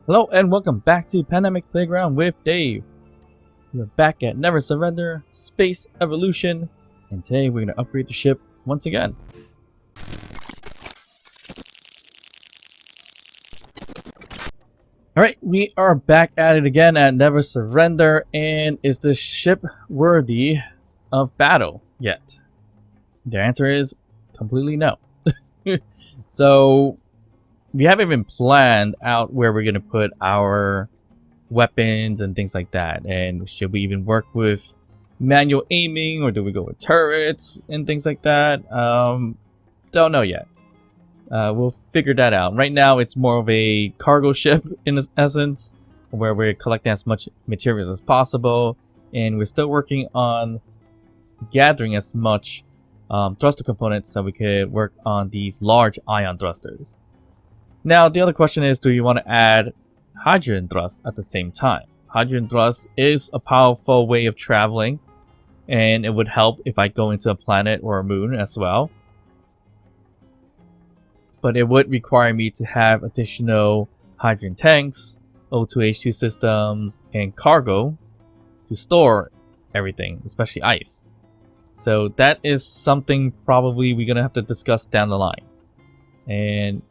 Hello and welcome back to Pandemic Playground with Dave. We're back at Never Surrender Space Evolution, and today we're going to upgrade the ship once again. Alright, we are back at it again at Never Surrender, and is the ship worthy of battle yet? The answer is completely no. So we haven't even planned out where we're going to put our weapons and things like that. And should we even work with manual aiming, or do we go with turrets and things like that? Don't know yet. We'll figure that out. Right now it's more of a cargo ship in essence, where we're collecting as much materials as possible, and we're still working on gathering as much thruster components so we could work on these large ion thrusters. Now, the other question is, do you want to add hydrogen thrust at the same time? Hydrogen thrust is a powerful way of traveling, and it would help if I go into a planet or a moon as well. But it would require me to have additional hydrogen tanks, O2H2 systems, and cargo to store everything, especially ice. So that is something probably we're going to have to discuss down the line. And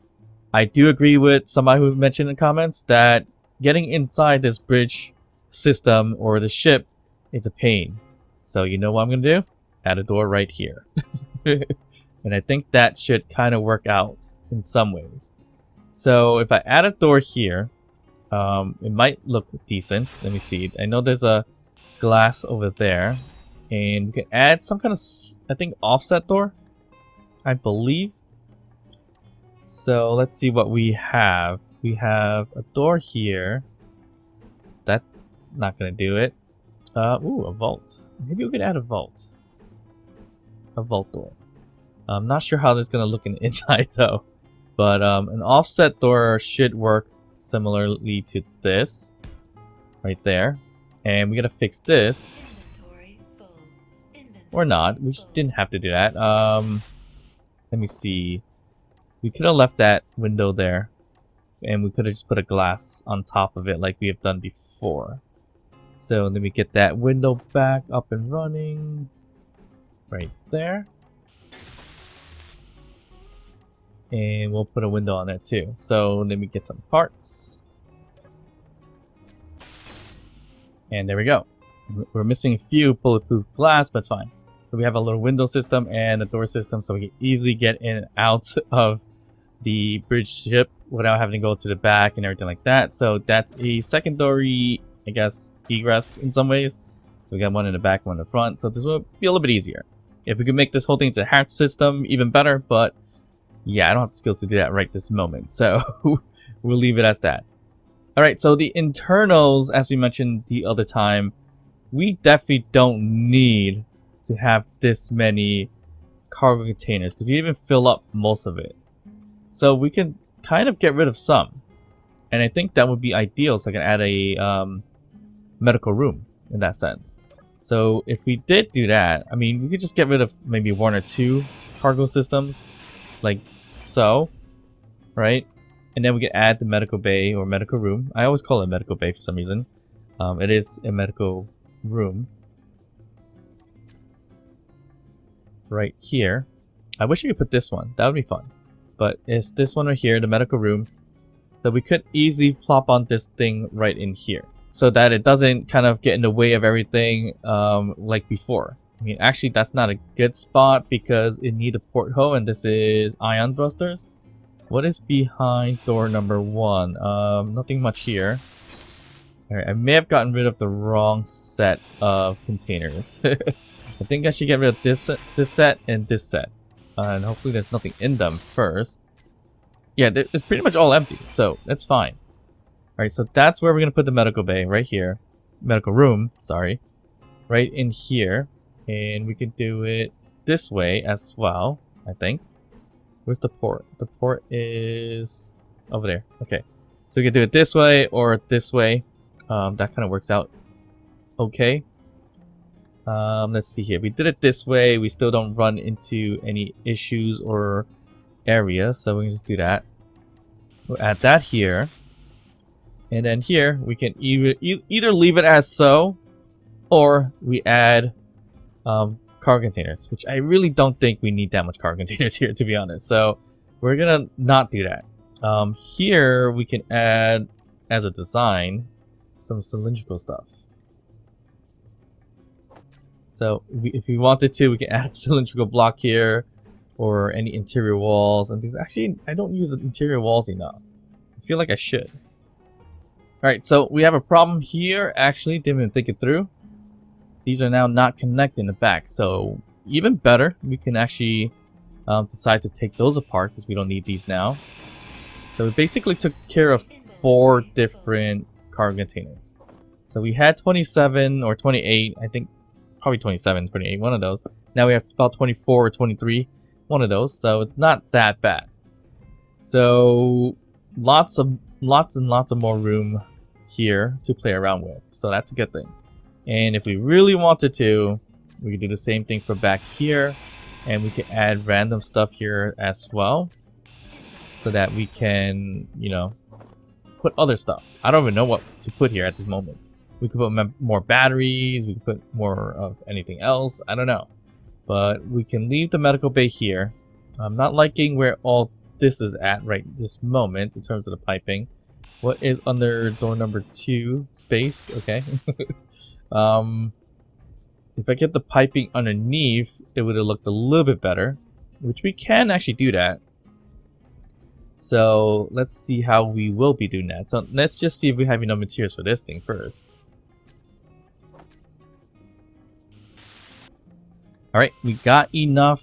I do agree with somebody who mentioned in the comments that getting inside this bridge system or the ship is a pain. So you know what I'm going to do? Add a door right here. And I think that should kind of work out in some ways. So if I add a door here, it might look decent. Let me see. I know there's a glass over there. And we can add some kind of, I think, offset door, I believe. So let's see what we have. We have a door here. That's not gonna do it. Ooh, a vault. Maybe we could add a vault. A vault door. I'm not sure how this is gonna look in the inside though. But an offset door should work similarly to this. Right there. And we gotta fix this. Or not. We didn't have to do that. Let me see. We could have left that window there, and we could have just put a glass on top of it like we have done before. So let me get that window back up and running right there, and we'll put a window on there too. So let me get some parts, and there we go. We're missing a few bulletproof glass, but it's fine. So we have a little window system and a door system, so we can easily get in and out of the bridge ship without having to go to the back and everything like that. So that's a secondary, I guess, egress in some ways. So we got one in the back, one in the front. So this will be a little bit easier. If we could make this whole thing into a hatch system, even better. But yeah, I don't have the skills to do that right this moment. So we'll leave it as that. All right, so the internals, as we mentioned the other time, we definitely don't need to have this many cargo containers because we even fill up most of it. So we can kind of get rid of some, and I think that would be ideal. So I can add a medical room in that sense. So if we did do that, I mean, we could just get rid of maybe one or two cargo systems, like so, right? And then we can add the medical bay or medical room. I always call it medical bay for some reason. It is a medical room right here. I wish you could put this one. That would be fun. But it's this one right here, the medical room. So we could easily plop on this thing right in here, so that it doesn't kind of get in the way of everything like before. I mean, actually, that's not a good spot because it needs a porthole, and this is ion thrusters. What is behind door number 1? Nothing much here. Alright, I may have gotten rid of the wrong set of containers. I think I should get rid of this set and this set. And hopefully there's nothing in them first. Yeah, it's pretty much all empty, so that's fine. Alright, so that's where we're going to put the medical bay, right here. Medical room, sorry. Right in here. And we can do it this way as well, I think. Where's the port? The port is over there. Okay. So we can do it this way or this way. That kind of works out okay. Let's see here. We did it this way. We still don't run into any issues or areas, so we can just do that. We'll add that here. And then here we can either leave it as so, or we add cargo containers, which I really don't think we need that much cargo containers here, to be honest. So we're gonna not do that. Here we can add, as a design, some cylindrical stuff. So if we wanted to, we can add a cylindrical block here, or any interior walls and things. Actually, I don't use the interior walls enough. I feel like I should. Alright, so we have a problem here. Actually, didn't even think it through. These are now not connected in the back. So even better, we can actually decide to take those apart because we don't need these now. So we basically took care of 4 different cargo containers. So we had 27 or 28, I think probably 27, 28, one of those. Now we have about 24 or 23, one of those. So it's not that bad. So lots and lots of more room here to play around with. So that's a good thing. And if we really wanted to, we could do the same thing for back here. And we can add random stuff here as well. So that we can, you know, put other stuff. I don't even know what to put here at this moment. We could put more batteries. We could put more of anything else. I don't know. But we can leave the medical bay here. I'm not liking where all this is at right this moment in terms of the piping. What is under door number 2? Space. Okay. If I get the piping underneath, it would have looked a little bit better. Which we can actually do that. So let's see how we will be doing that. So let's just see if we have enough materials for this thing first. Alright, we got enough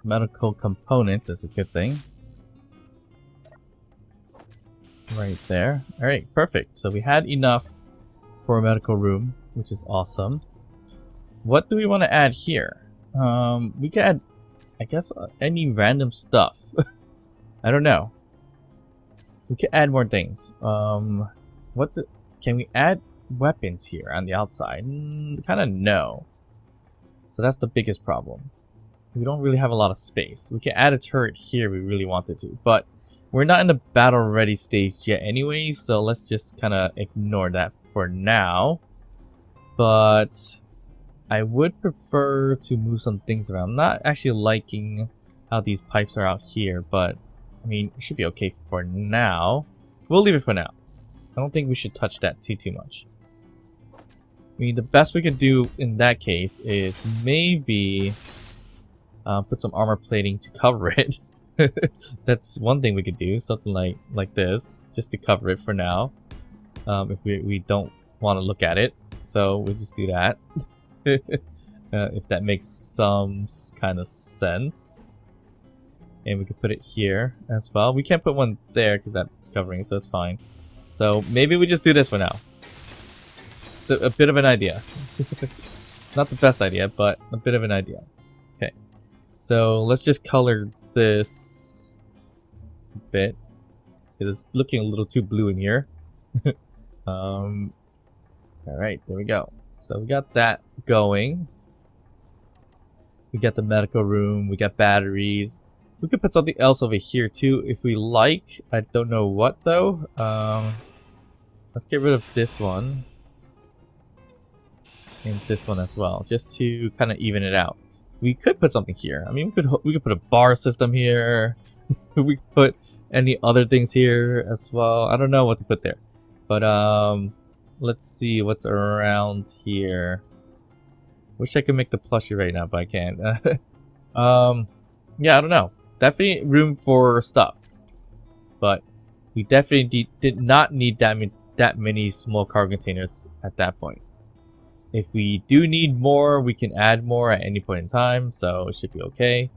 medical components. That's a good thing. Right there. Alright, perfect. So we had enough for a medical room, which is awesome. What do we want to add here? We can add, I guess, any random stuff. I don't know. We can add more things. Can we add weapons here on the outside? Kind of no. So that's the biggest problem. We don't really have a lot of space. We can add a turret here if we really wanted to, but we're not in the battle ready stage yet anyway, so let's just kind of ignore that for now. But I would prefer to move some things around. I'm not actually liking how these pipes are out here, but I mean, it should be okay for now. We'll leave it for now. I don't think we should touch that too much. I mean, the best we could do in that case is maybe put some armor plating to cover it. That's one thing we could do. Something like this, just to cover it for now. If we don't want to look at it. So we'll just do that. If that makes some kind of sense. And we could put it here as well. We can't put one there because that's covering, so it's fine. So maybe we just do this for now. It's a bit of an idea. Not the best idea, but a bit of an idea. Okay. So let's just color this a bit. It's looking a little too blue in here. Alright, there we go. So we got that going. We got the medical room. We got batteries. We could put something else over here too if we like. I don't know what though. Let's get rid of this one. And this one as well. Just to kind of even it out. We could put something here. I mean, we could put a bar system here. We could put any other things here as well. I don't know what to put there. But let's see what's around here. Wish I could make the plushie right now, but I can't. Yeah, I don't know. Definitely room for stuff, but we definitely did not need that many small cargo containers at that point. If we do need more, we can add more at any point in time, so it should be okay.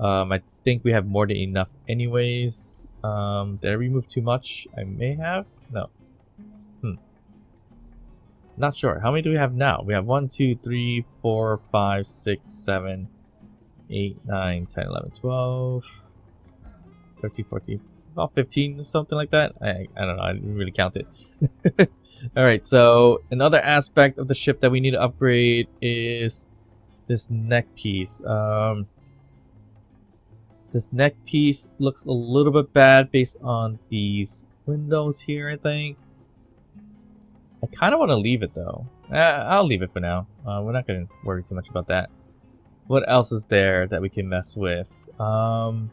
I think we have more than enough anyways. Did I remove too much? I may have. No. Not sure. How many do we have now? We have 1, 2, 3, 4, 5, 6, 7, 8, 9, 10, 11, 12, 13, 14, about 15 or something like that. I don't know. I didn't really count it. Alright, so another aspect of the ship that we need to upgrade is this neck piece. This neck piece looks a little bit bad based on these windows here, I think. I kind of want to leave it though. I'll leave it for now. We're not going to worry too much about that. What else is there that we can mess with? Alright,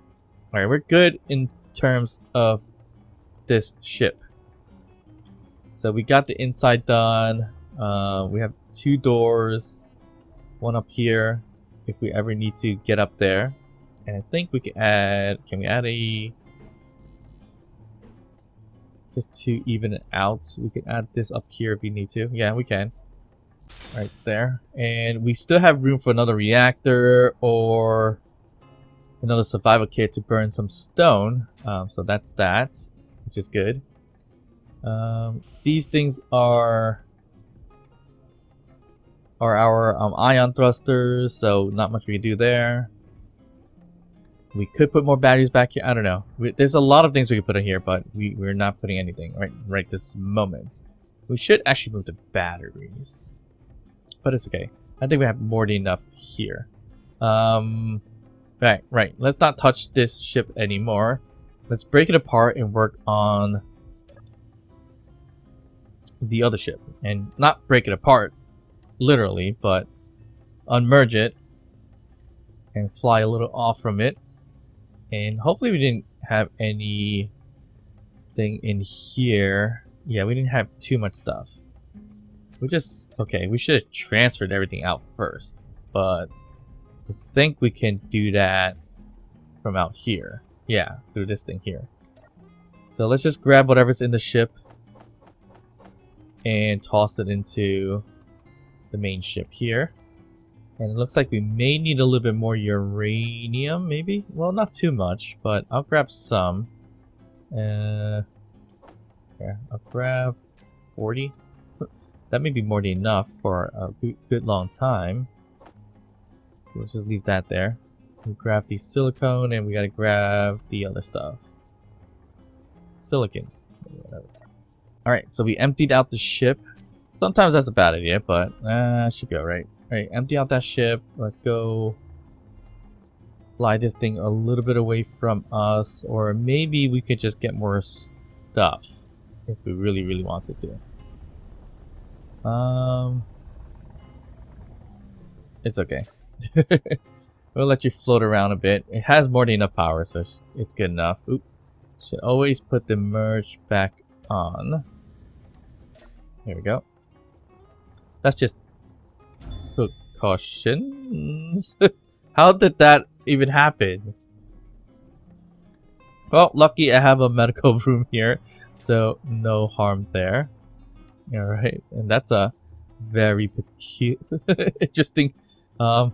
we're good in terms of this ship. So we got the inside done. We have 2 doors. One up here if we ever need to get up there. And I think we can add... Can we add a... Just to even it out. We can add this up here if we need to. Yeah, we can. Right there. And we still have room for another reactor or another survival kit to burn some stone. So that's that, which is good. These things are our ion thrusters, so not much we can do there. We could put more batteries back here. I don't know. There's a lot of things we could put in here, but we're not putting anything right this moment. We should actually move the batteries, but it's okay. I think we have more than enough here. Right. Let's not touch this ship anymore. Let's break it apart and work on the other ship, and not break it apart literally, but unmerge it and fly a little off from it. And hopefully we didn't have anything in here. Yeah, we didn't have too much stuff. Okay, we should have transferred everything out first, but I think we can do that from out here. Yeah, through this thing here. So let's just grab whatever's in the ship and toss it into the main ship here. And it looks like we may need a little bit more uranium, maybe? Well, not too much, but I'll grab some. Yeah, I'll grab 40. That may be more than enough for a good long time. So let's just leave that there. We grab the silicone and we gotta grab the other stuff. Silicon. Alright, so we emptied out the ship. Sometimes that's a bad idea, but should go, right? Alright, empty out that ship. Let's go fly this thing a little bit away from us. Or maybe we could just get more stuff if we really wanted to. It's okay. We'll let you float around a bit. It has more than enough power, so it's good enough. Oop. Should always put the merge back on. There we go. That's just precautions. How did that even happen? Well, lucky I have a medical room here, so no harm there. Alright, and that's a very interesting there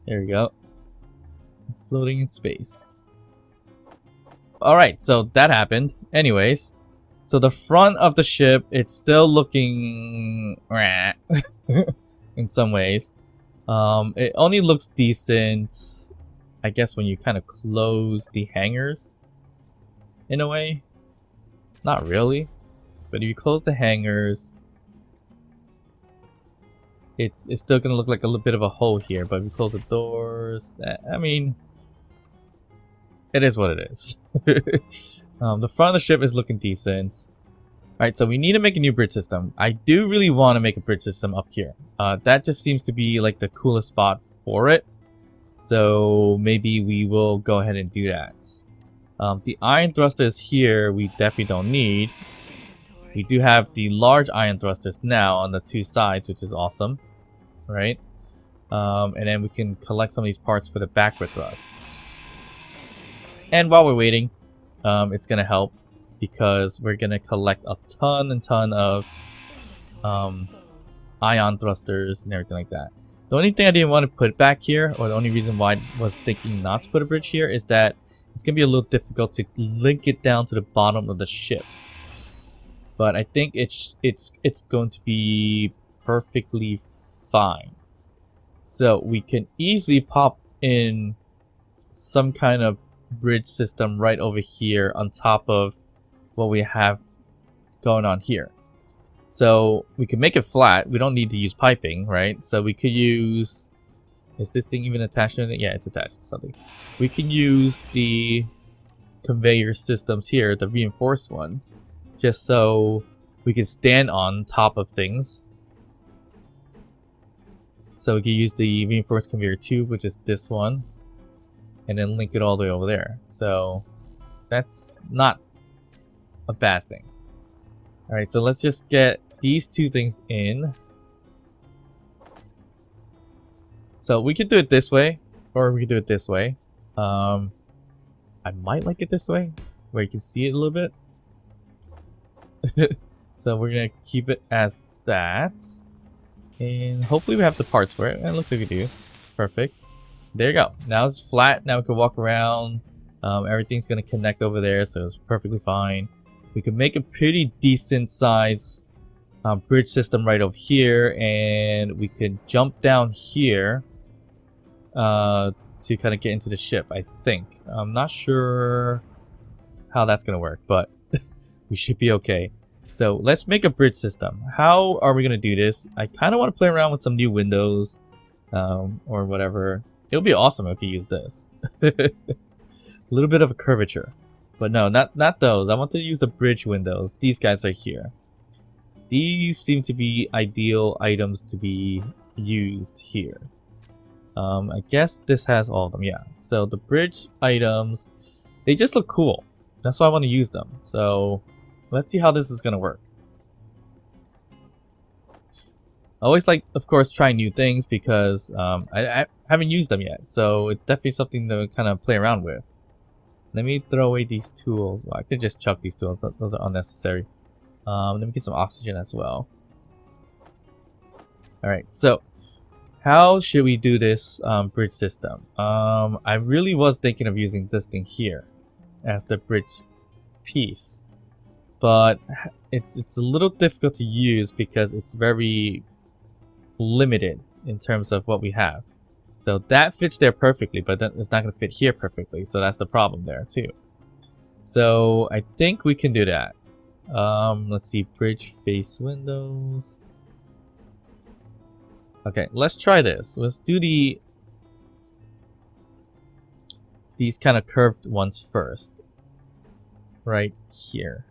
we go. Floating in space. Alright, so that happened. Anyways, so the front of the ship, it's still looking in some ways. It only looks decent, I guess, when you kind of close the hangars in a way. Not really, but if you close the hangars, it's still gonna look like a little bit of a hole here. But if you close the doors, I mean, it is what it is. The front of the ship is looking decent. Alright, so we need to make a new bridge system. I do really want to make a bridge system up here. That just seems to be like the coolest spot for it. So maybe we will go ahead and do that. The iron thrusters here we definitely don't need. We do have the large iron thrusters now on the 2 sides, which is awesome. Right? And then we can collect some of these parts for the backward thrust. And while we're waiting, it's going to help because we're going to collect a ton of ion thrusters and everything like that. The only thing I didn't want to put back here, or the only reason why I was thinking not to put a bridge here, is that it's going to be a little difficult to link it down to the bottom of the ship. But I think it's going to be perfectly fine. So we can easily pop in some kind of bridge system right over here on top of what we have going on here. So we can make it flat. We don't need to use piping, right? So we could use... Is this thing even attached to it? Yeah, it's attached to something. We can use the conveyor systems here, the reinforced ones, just so we can stand on top of things. So we can use the reinforced conveyor tube, which is this one, and then link it all the way over there. So that's not a bad thing. Alright, so let's just get these two things in. So we could do it this way, or we could do it this way. I might like it this way, where you can see it a little bit. So we're gonna keep it as that. And hopefully we have the parts for it. It looks like we do. Perfect. There you go. Now it's flat. Now we can walk around. Everything's going to connect over there, so it's perfectly fine. We can make a pretty decent size bridge system right over here. And we could jump down here to kind of get into the ship, I think. I'm not sure how that's going to work, but we should be okay. So let's make a bridge system. How are we going to do this? I kind of want to play around with some new windows or whatever. It would be awesome if we use this. A little bit of a curvature. But no, not those. I want to use the bridge windows. These guys right here. These seem to be ideal items to be used here. I guess this has all of them. Yeah. So the bridge items, they just look cool. That's why I want to use them. So let's see how this is going to work. I always like, of course, trying new things because I haven't used them yet. So it's definitely something to kind of play around with. Let me throw away these tools. Well, I could just chuck these tools, but those are unnecessary. Let me get some oxygen as well. Alright, so how should we do this bridge system? I really was thinking of using this thing here as the bridge piece. But it's a little difficult to use because it's very limited in terms of what we have. So that fits there perfectly, but then it's not going to fit here perfectly. So that's the problem there too. So I think we can do that. Let's see, bridge face windows. Okay, let's try this. Let's do these kind of curved ones first. Right here.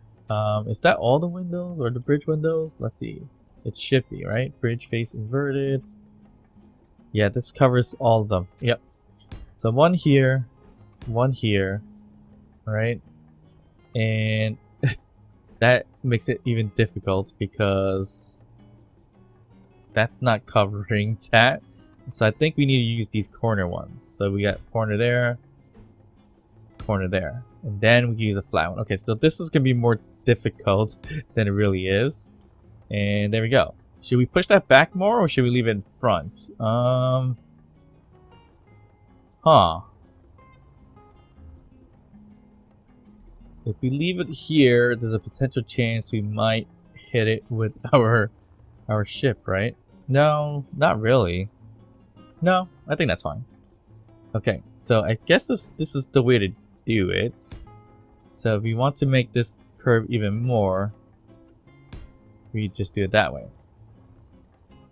Is that all the windows or the bridge windows? Let's see. It should be, right? Bridge face inverted. Yeah, this covers all of them. Yep. So one here, right? And that makes it even difficult because that's not covering that. So I think we need to use these corner ones. So we got corner there, and then we can use a flat one. Okay, so this is gonna be more difficult than it really is. And there we go. Should we push that back more or should we leave it in front? If we leave it here, there's a potential chance we might hit it with our ship, right? No, not really. No, I think that's fine. Okay, so I guess this is the way to do it. So if we want to make this curve even more, we just do it that way.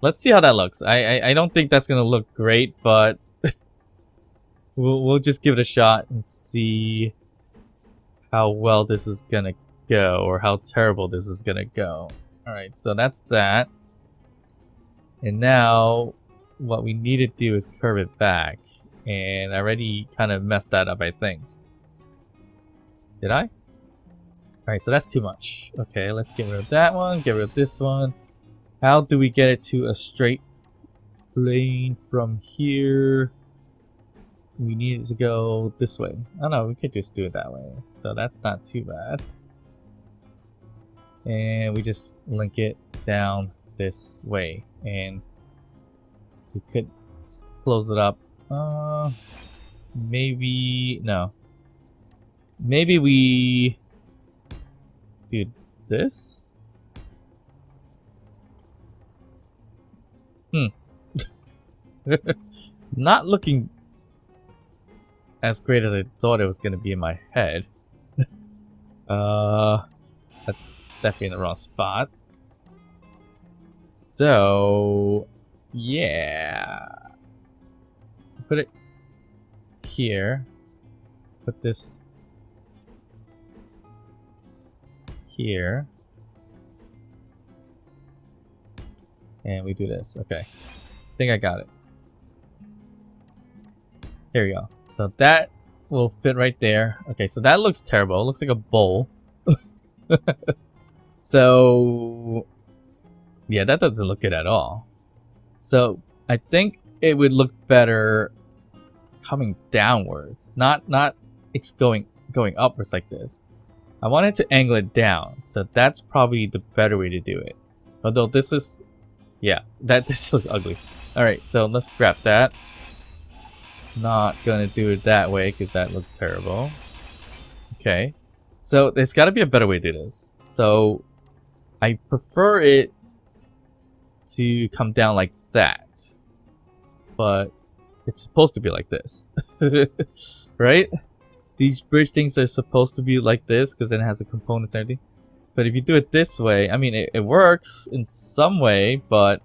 Let's see how that looks. I don't think that's gonna look great, but we'll just give it a shot and see how well this is gonna go, or how terrible this is gonna go. Alright, so that's that. And now what we need to do is curve it back. And I already kind of messed that up, I think. Did I? Alright, so that's too much. Okay, let's get rid of that one, get rid of this one. How do we get it to a straight plane from here? We need it to go this way. Oh no, we could just do it that way. So that's not too bad. And we just link it down this way. And we could close it up. Maybe... no. Maybe we do this? Not looking as great as I thought it was going to be in my head. That's definitely in the wrong spot. So, yeah. Put it here. Put this here. And we do this. Okay. I think I got it. Here we go. So that will fit right there. Okay, so that looks terrible. It looks like a bowl. So yeah, that doesn't look good at all. So I think it would look better coming downwards, not it's going upwards like this. I wanted to angle it down, so that's probably the better way to do it. Although this is, yeah, this looks ugly. All right, so let's scrap that. Not gonna do it that way because that looks terrible. Okay, so there's got to be a better way to do this. So I prefer it to come down like that, but it's supposed to be like this. Right? These bridge things are supposed to be like this because then it has the components and everything. But if you do it this way, I mean, it works in some way, but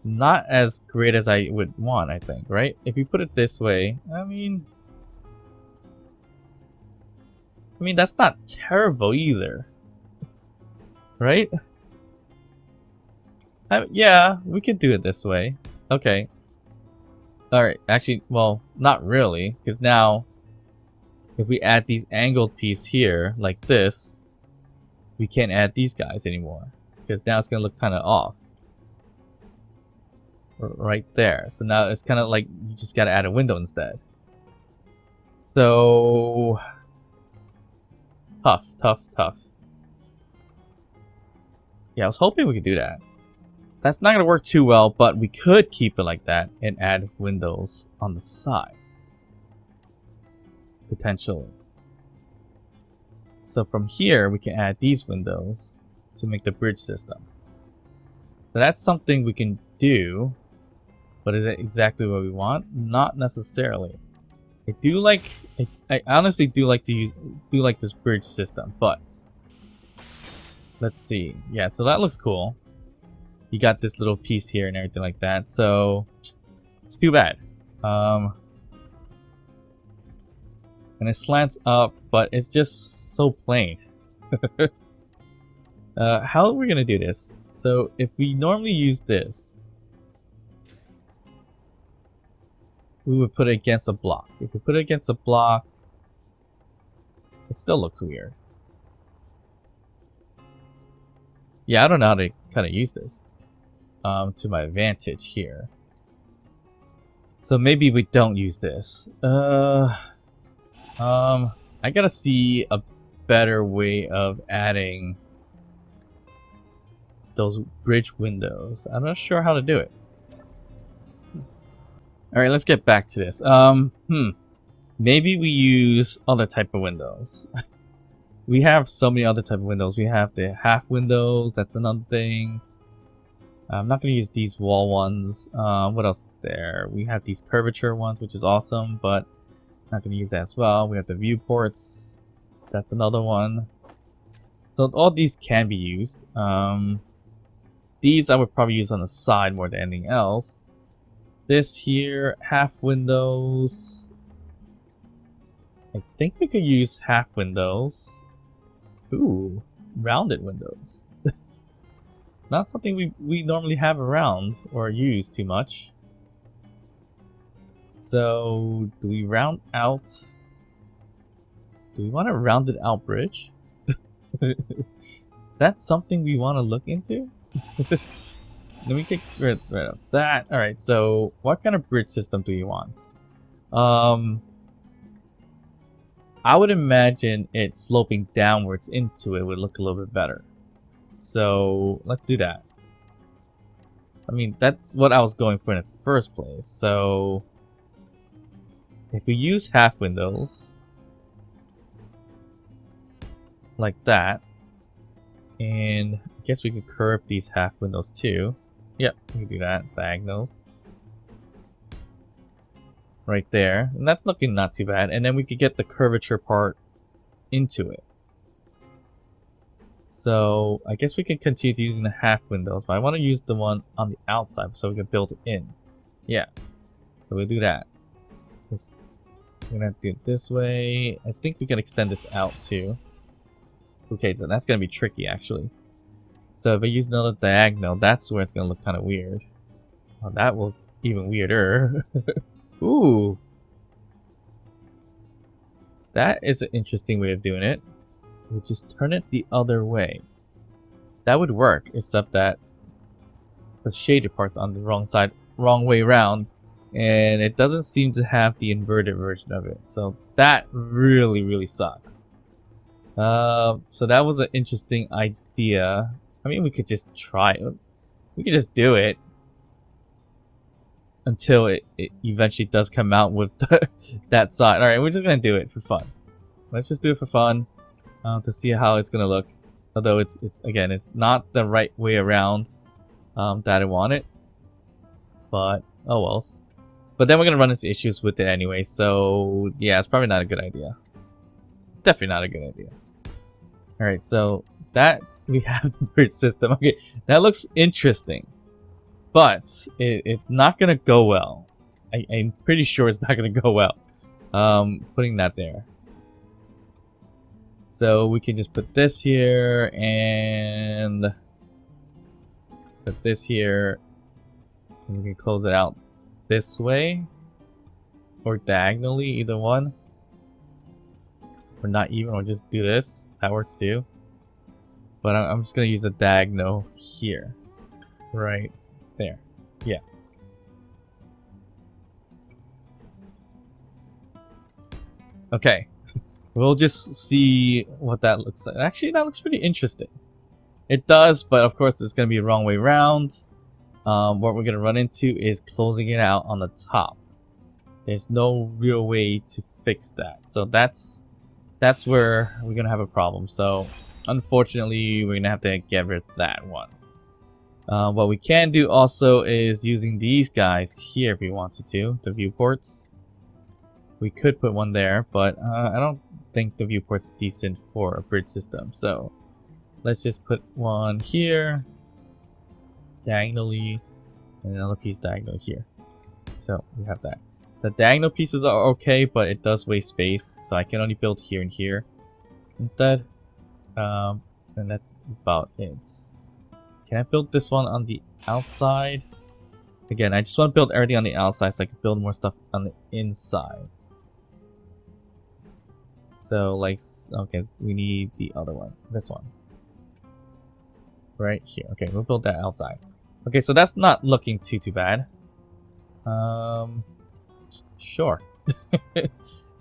not as great as I would want, I think, right? If you put it this way, I mean, that's not terrible either. Right? Yeah, we could do it this way. Okay. Alright, actually, well, not really, because now, if we add these angled pieces here, like this, we can't add these guys anymore, because now it's going to look kind of off. Right there. So now it's kind of like, you just got to add a window instead. So, tough. Yeah, I was hoping we could do that. That's not going to work too well, but we could keep it like that and add windows on the side. Potentially. So from here, we can add these windows to make the bridge system. So that's something we can do, but is it exactly what we want? Not necessarily. I honestly do like this bridge system, but let's see. Yeah, so that looks cool. You got this little piece here and everything like that, so it's too bad. And it slants up, but it's just so plain. How are we gonna do this? So if we normally use this, we would put it against a block. If we put it against a block, it still looks weird. Yeah, I don't know how to kind of use this to my advantage here. So maybe we don't use this. I gotta see a better way of adding those bridge windows. I'm not sure how to do it. Alright, let's get back to this. Maybe we use other type of windows. We have so many other type of windows. We have the half windows, that's another thing. I'm not going to use these wall ones. What else is there? We have these curvature ones, which is awesome, but not going to use that as well. We have the viewports. That's another one. So all these can be used. These I would probably use on the side more than anything else. This here, half windows. I think we could use half windows. Ooh, rounded windows. It's not something we normally have around or use too much. So, do we round out? Do we want a rounded out bridge? Is that something we want to look into? Let me get rid of that. Alright, so what kind of bridge system do you want? I would imagine it sloping downwards into it would look a little bit better. So let's do that. I mean, that's what I was going for in the first place. So if we use half windows like that, and I guess we could curve these half windows too. Yep, we can do that. Diagonals. Right there. And that's looking not too bad. And then we could get the curvature part into it. So I guess we can continue using the half windows, but I want to use the one on the outside so we can build it in. Yeah. So we'll do that. We're gonna do it this way. I think we can extend this out too. Okay, then that's gonna be tricky actually. So if I use another diagonal, that's where it's gonna look kind of weird. Oh, that will even weirder. Ooh. That is an interesting way of doing it. We just turn it the other way. That would work, except that the shaded part's on the wrong side, wrong way around, and it doesn't seem to have the inverted version of it. So that really, really sucks. So that was an interesting idea. I mean, we could just try it. We could just do it until it eventually does come out with that side. Alright, we're just gonna do it for fun. Let's just do it for fun to see how it's gonna look. Although it's again, it's not the right way around that I want it. But, oh well. But then we're gonna run into issues with it anyway. So, yeah, it's probably not a good idea. Definitely not a good idea. Alright, so that we have the bridge system. Okay, that looks interesting. But it's not gonna go well. I'm pretty sure it's not gonna go well. Putting that there. So we can just put this here and put this here. And we can close it out this way. Or diagonally, either one. Or not even, or just do this. That works too. But I'm just gonna use a diagonal here. Right there. Yeah. Okay. We'll just see what that looks like. Actually, that looks pretty interesting. It does, but of course, it's going to be a wrong way around. What we're going to run into is closing it out on the top. There's no real way to fix that. So that's where we're going to have a problem. So unfortunately, we're going to have to get rid of that one. What we can do also is using these guys here if we wanted to, the viewports. We could put one there, but I don't think the viewport's decent for a bridge system. So let's just put one here, diagonally, and another piece diagonal here. So we have that. The diagonal pieces are okay, but it does waste space, so I can only build here and here instead. And that's about it. Can I build this one on the outside? Again, I just want to build everything on the outside so I can build more stuff on the inside. So, like, okay, we need the other one. This one. Right here. Okay, we'll build that outside. Okay, so that's not looking too bad. Sure.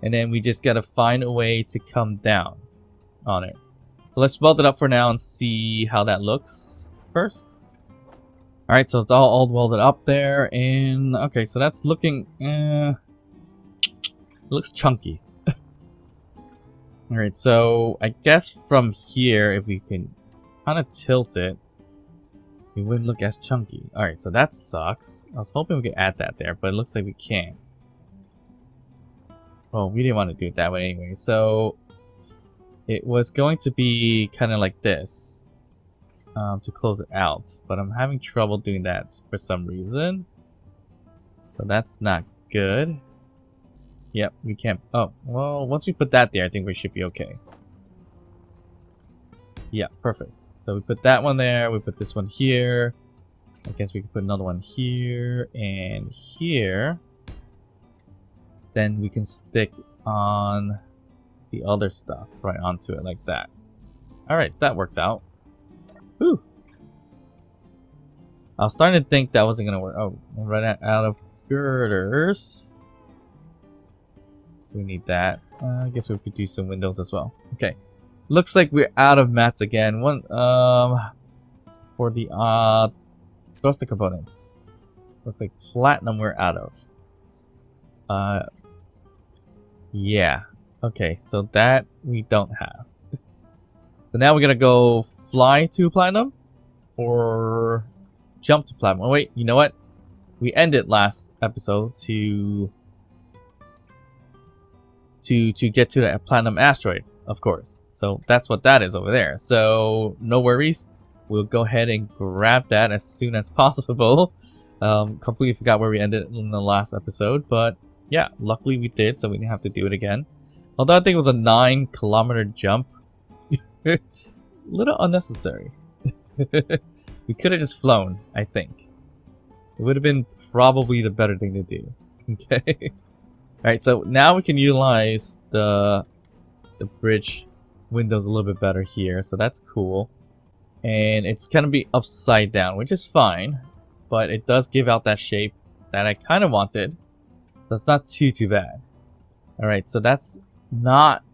And then we just gotta find a way to come down on it. So let's build it up for now and see how that looks first. Alright, so it's all welded up there, and okay, so that's looking it looks chunky. Alright, so I guess from here, if we can kind of tilt it, it wouldn't look as chunky. Alright, so that sucks. I was hoping we could add that there, but it looks like we can't. Well, we didn't want to do it that way anyway, so it was going to be kind of like this. To close it out, but I'm having trouble doing that for some reason, so that's not good. Yep, we can't. Oh, well, once we put that there, I think we should be okay. Yeah, perfect. So we put that one there, we put this one here. I guess we could put another one here and here. Then we can stick on the other stuff right onto it like that. Alright, that works out. Whew. I was starting to think that wasn't gonna work. Oh, we're running out of girders. So we need that. I guess we could do some windows as well. Okay. Looks like we're out of mats again. One for the thruster components. Looks like platinum we're out of. Yeah. Okay, so that we don't have. So now we're gonna go fly to platinum or jump to platinum. Oh wait, you know what? We ended last episode to get to the platinum asteroid, of course. So that's what that is over there. So no worries. We'll go ahead and grab that as soon as possible. Completely forgot where we ended in the last episode, but yeah, luckily we did, so we didn't have to do it again. Although I think it was a 9-kilometer jump. Little unnecessary. We could have just flown, I think. It would have been probably the better thing to do. Okay. Alright, so now we can utilize the bridge windows a little bit better here, so that's cool. And it's gonna be upside down, which is fine, but it does give out that shape that I kind of wanted. That's not too bad. Alright, so that's not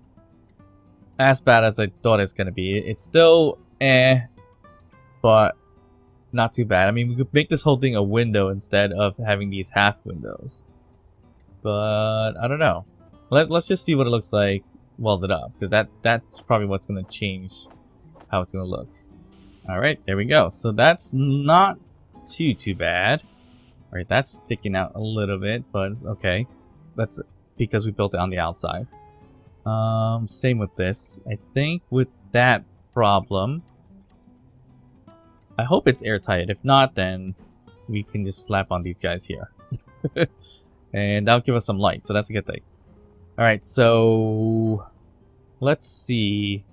as bad as I thought it's gonna be. It's still but not too bad. I mean, we could make this whole thing a window instead of having these half windows. But I don't know. Let's just see what it looks like welded up, because that's probably what's gonna change how it's gonna look. Alright, there we go. So that's not too bad. Alright, that's sticking out a little bit, but okay. That's because we built it on the outside. Same with this. I think with that problem, I hope it's airtight. If not, then we can just slap on these guys here. And that'll give us some light, so that's a good thing. Alright, so let's see.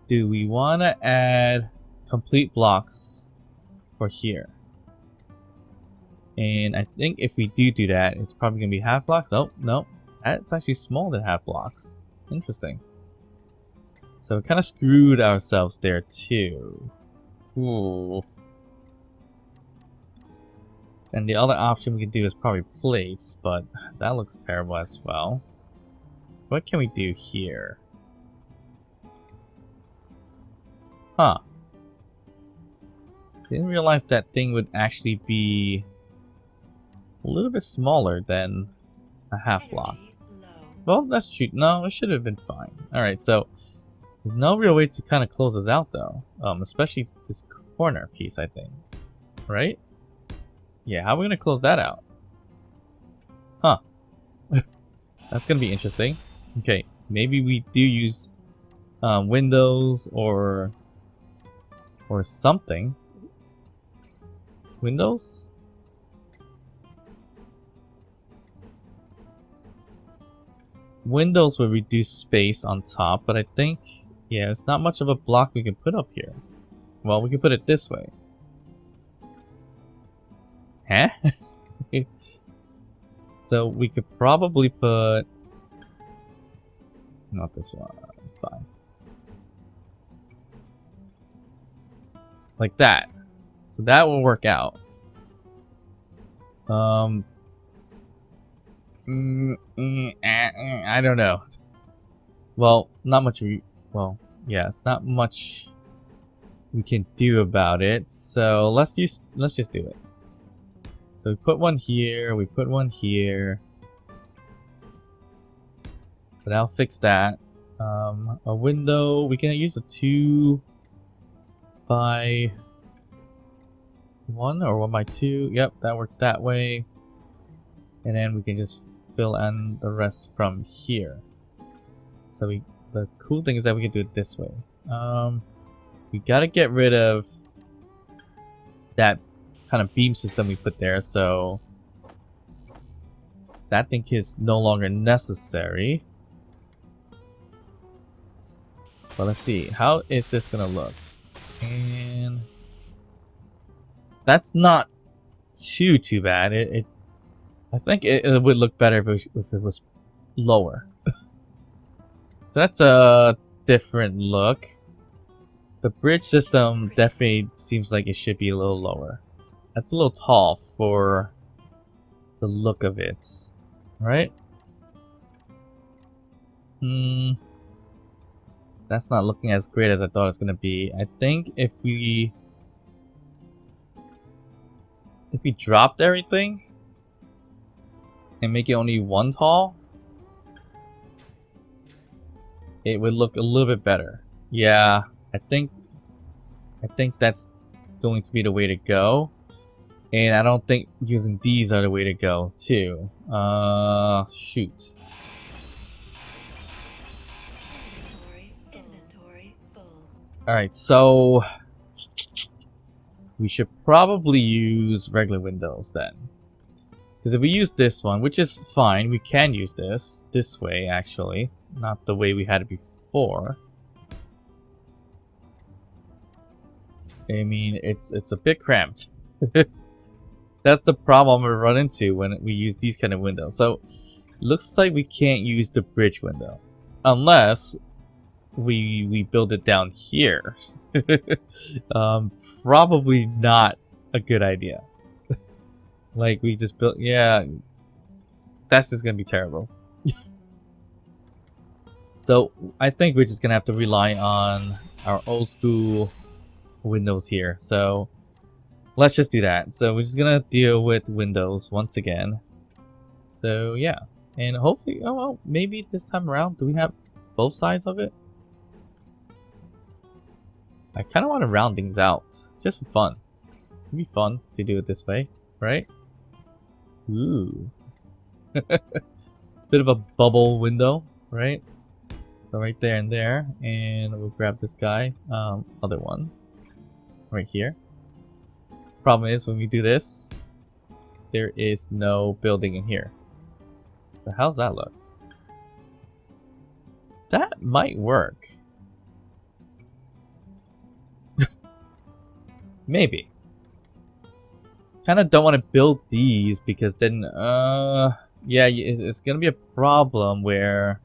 Do we want to add complete blocks for here? And I think if we do that, it's probably going to be half blocks. Oh, no. That's actually smaller than half blocks. Interesting. So we kind of screwed ourselves there too. Ooh. And the other option we could do is probably plates, but that looks terrible as well. What can we do here? Huh. Didn't realize that thing would actually be a little bit smaller than a half block. Well, that's true. No, it should have been fine. Alright, so there's no real way to kind of close this out though. Especially this corner piece, I think. Right? Yeah, how are we going to close that out? Huh. That's going to be interesting. Okay, maybe we do use windows or something. Windows? Windows will reduce space on top, but I think, yeah, it's not much of a block we can put up here. Well, we can put it this way. Huh? So we could probably put... Not this one. Fine. Like that. So that will work out. I don't know. Well, not much. Well, yeah, it's not much we can do about it. So let's just do it. So we put one here. We put one here. So that'll fix that. A window. We can use a 2 by 1 or 1 by 2. Yep, that works that way. And then we can just fill in the rest from here. So the cool thing is that we can do it this way. We gotta get rid of that kind of beam system we put there, so that thing is no longer necessary. But let's see, how is this gonna look? And that's not too bad. I think it would look better if it was lower. So that's a different look. The bridge system definitely seems like it should be a little lower. That's a little tall for the look of it, right? That's not looking as great as I thought it was gonna be. I think if we dropped everything and make it only 1 tall, it would look a little bit better. Yeah, I think that's going to be the way to go. And I don't think using these are the way to go too. Shoot. Alright, so we should probably use regular windows then. Because if we use this one, which is fine, we can use this way actually. Not the way we had it before. I mean, it's a bit cramped. That's the problem we run into when we use these kind of windows. So, looks like we can't use the bridge window unless we build it down here. Probably not a good idea. Like we just built, yeah, that's just gonna be terrible. So I think we're just gonna have to rely on our old school windows here. So let's just do that. So we're just gonna deal with windows once again. So yeah, and hopefully, oh well, maybe this time around, do we have both sides of it? I kind of want to round things out just for fun. It'd be fun to do it this way, right? Ooh. Bit of a bubble window, right? So right there and there, and we'll grab this guy, other one, right here. Problem is, when we do this, there is no building in here. So how's that look? That might work. Maybe. Kind of don't want to build these because then, yeah, it's gonna be a problem where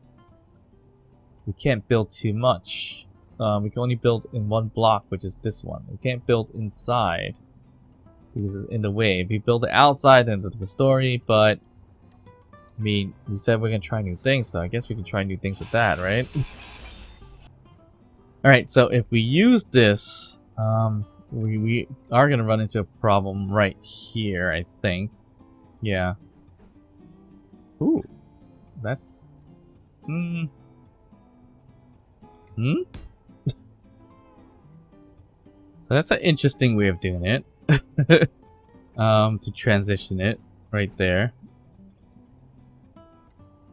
we can't build too much. We can only build in one block, which is this one. We can't build inside because it's in the way. If we build it outside, then it's a different story. But I mean, we said we're gonna try new things, so I guess we can try new things with that, right? All right. So if we use this, we are gonna run into a problem right here, I think. Yeah. Ooh, that's. So that's an interesting way of doing it. To transition it right there.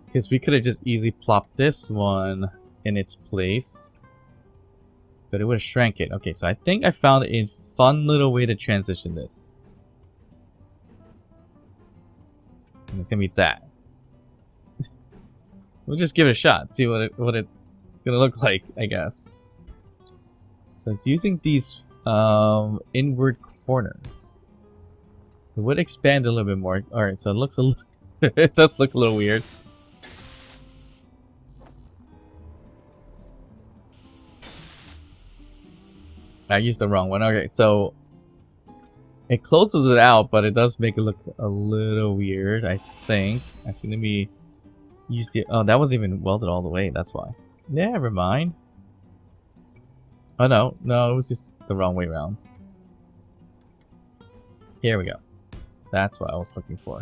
Because we could have just easily plopped this one in its place. But it would have shrank it. Okay, so I think I found a fun little way to transition this. And it's gonna be that. We'll just give it a shot. See what it's gonna look like, I guess. So it's using these inward corners. It would expand a little bit more. Alright, so it looks a little it does look a little weird. I used the wrong one. Okay, so it closes it out, but it does make it look a little weird, I think. Actually, let me use the... Oh, that wasn't even welded all the way. That's why. Never mind. Oh, no. No, it was just the wrong way around. Here we go. That's what I was looking for.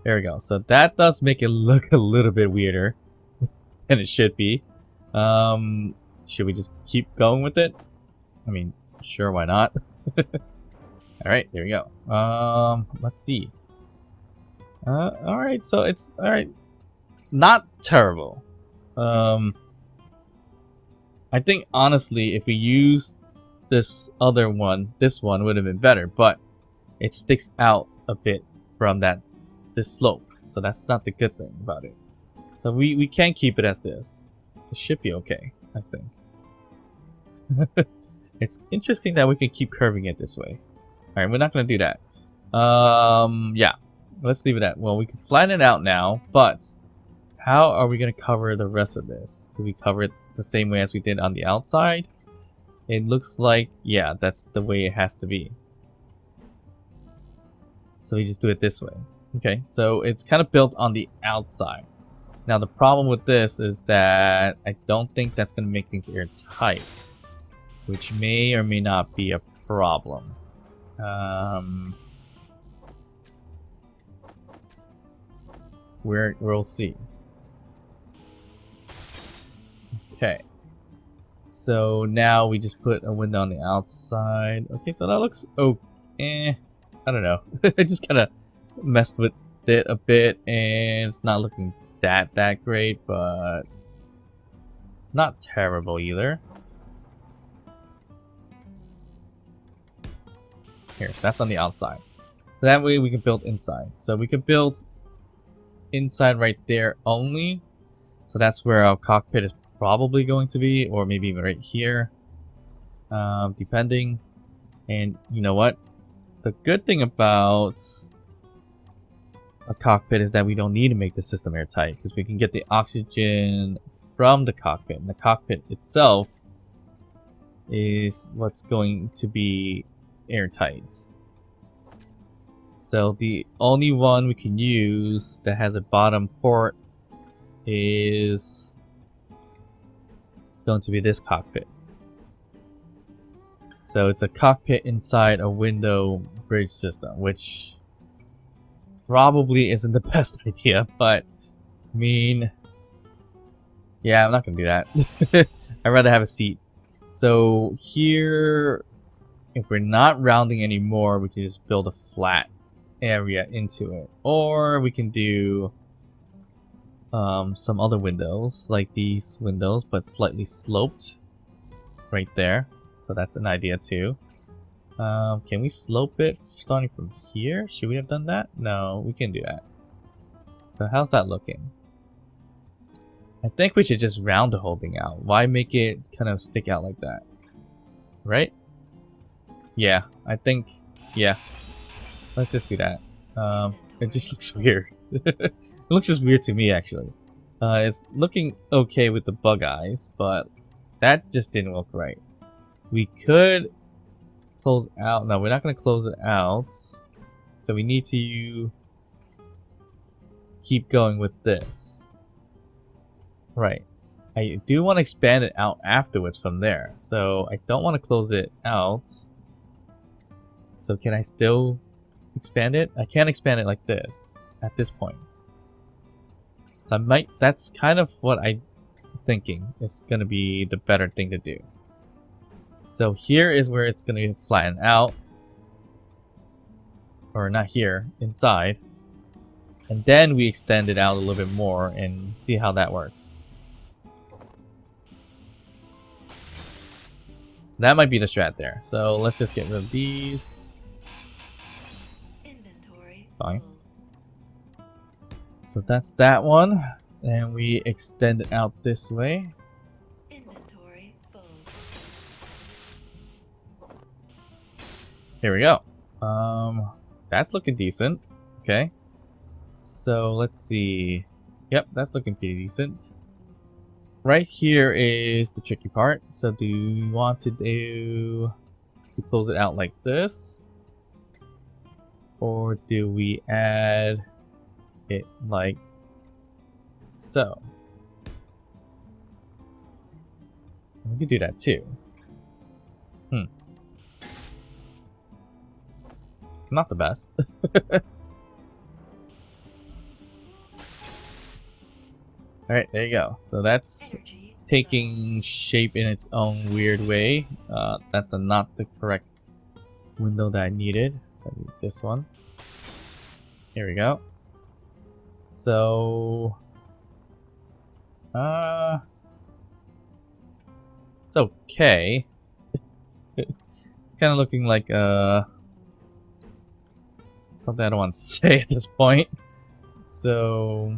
There we go. So that does make it look a little bit weirder than it should be. Should we just keep going with it? I mean, sure, why not? Alright, there we go. Let's see. Alright, so it's alright. Not terrible. I think honestly, if we use this other one, this one would have been better, but it sticks out a bit from this slope. So that's not the good thing about it. So we can keep it as this. It should be okay, I think. It's interesting that we can keep curving it this way. Alright, we're not going to do that. Yeah. Let's leave it at... Well, we can flatten it out now, but how are we going to cover the rest of this? Do we cover it the same way as we did on the outside? It looks like, yeah, that's the way it has to be. So we just do it this way. Okay, so it's kind of built on the outside. Now, the problem with this is that I don't think that's going to make things airtight, which may or may not be a problem. We'll see. Okay. So now we just put a window on the outside. Okay, so that looks okay. I don't know. I just kind of messed with it a bit, and it's not looking that great, but not terrible either. Here, that's on the outside. That way we can build inside. So we can build inside right there only. So that's where our cockpit is probably going to be, or maybe even right here. depending. And you know what? The good thing about a cockpit is that we don't need to make the system airtight because we can get the oxygen from the cockpit. And the cockpit itself is what's going to be airtight. So the only one we can use that has a bottom port is going to be this cockpit. So it's a cockpit inside a window bridge system, which probably isn't the best idea, but I mean, yeah, I'm not gonna do that. I'd rather have a seat. So here, if we're not rounding anymore, we can just build a flat area into it, or we can do some other windows like these windows, but slightly sloped right there. So that's an idea too. Can we slope it starting from here? Should we have done that? No, we can do that. So how's that looking? I think we should just round the whole thing out. Why make it kind of stick out like that? Right? Yeah, I think, yeah. Let's just do that. It just looks weird. It looks just weird to me, actually. It's looking okay with the bug eyes, but that just didn't look right. We could close out. No, we're not going to close it out. So we need to keep going with this. Right. I do want to expand it out afterwards from there. So I don't want to close it out. So can I still expand it? I can't expand it like this at this point. So I might, that's kind of what I'm thinking is going to be the better thing to do. So here is where it's going to flatten out. Or not here, inside. And then we extend it out a little bit more and see how that works. So that might be the strat there. So let's just get rid of these. Inventory. Fine. So that's that one. And we extend it out this way. Inventory full. Here we go. That's looking decent. Okay. So let's see. Yep, that's looking pretty decent. Right here is the tricky part. So do we want to close it out like this? Or do we add it like so? We could do that too. Not the best. Alright, there you go. So that's taking shape in its own weird way. That's not the correct window that I needed. I need this one. Here we go. So it's okay. It's kind of looking like something I don't want to say at this point. So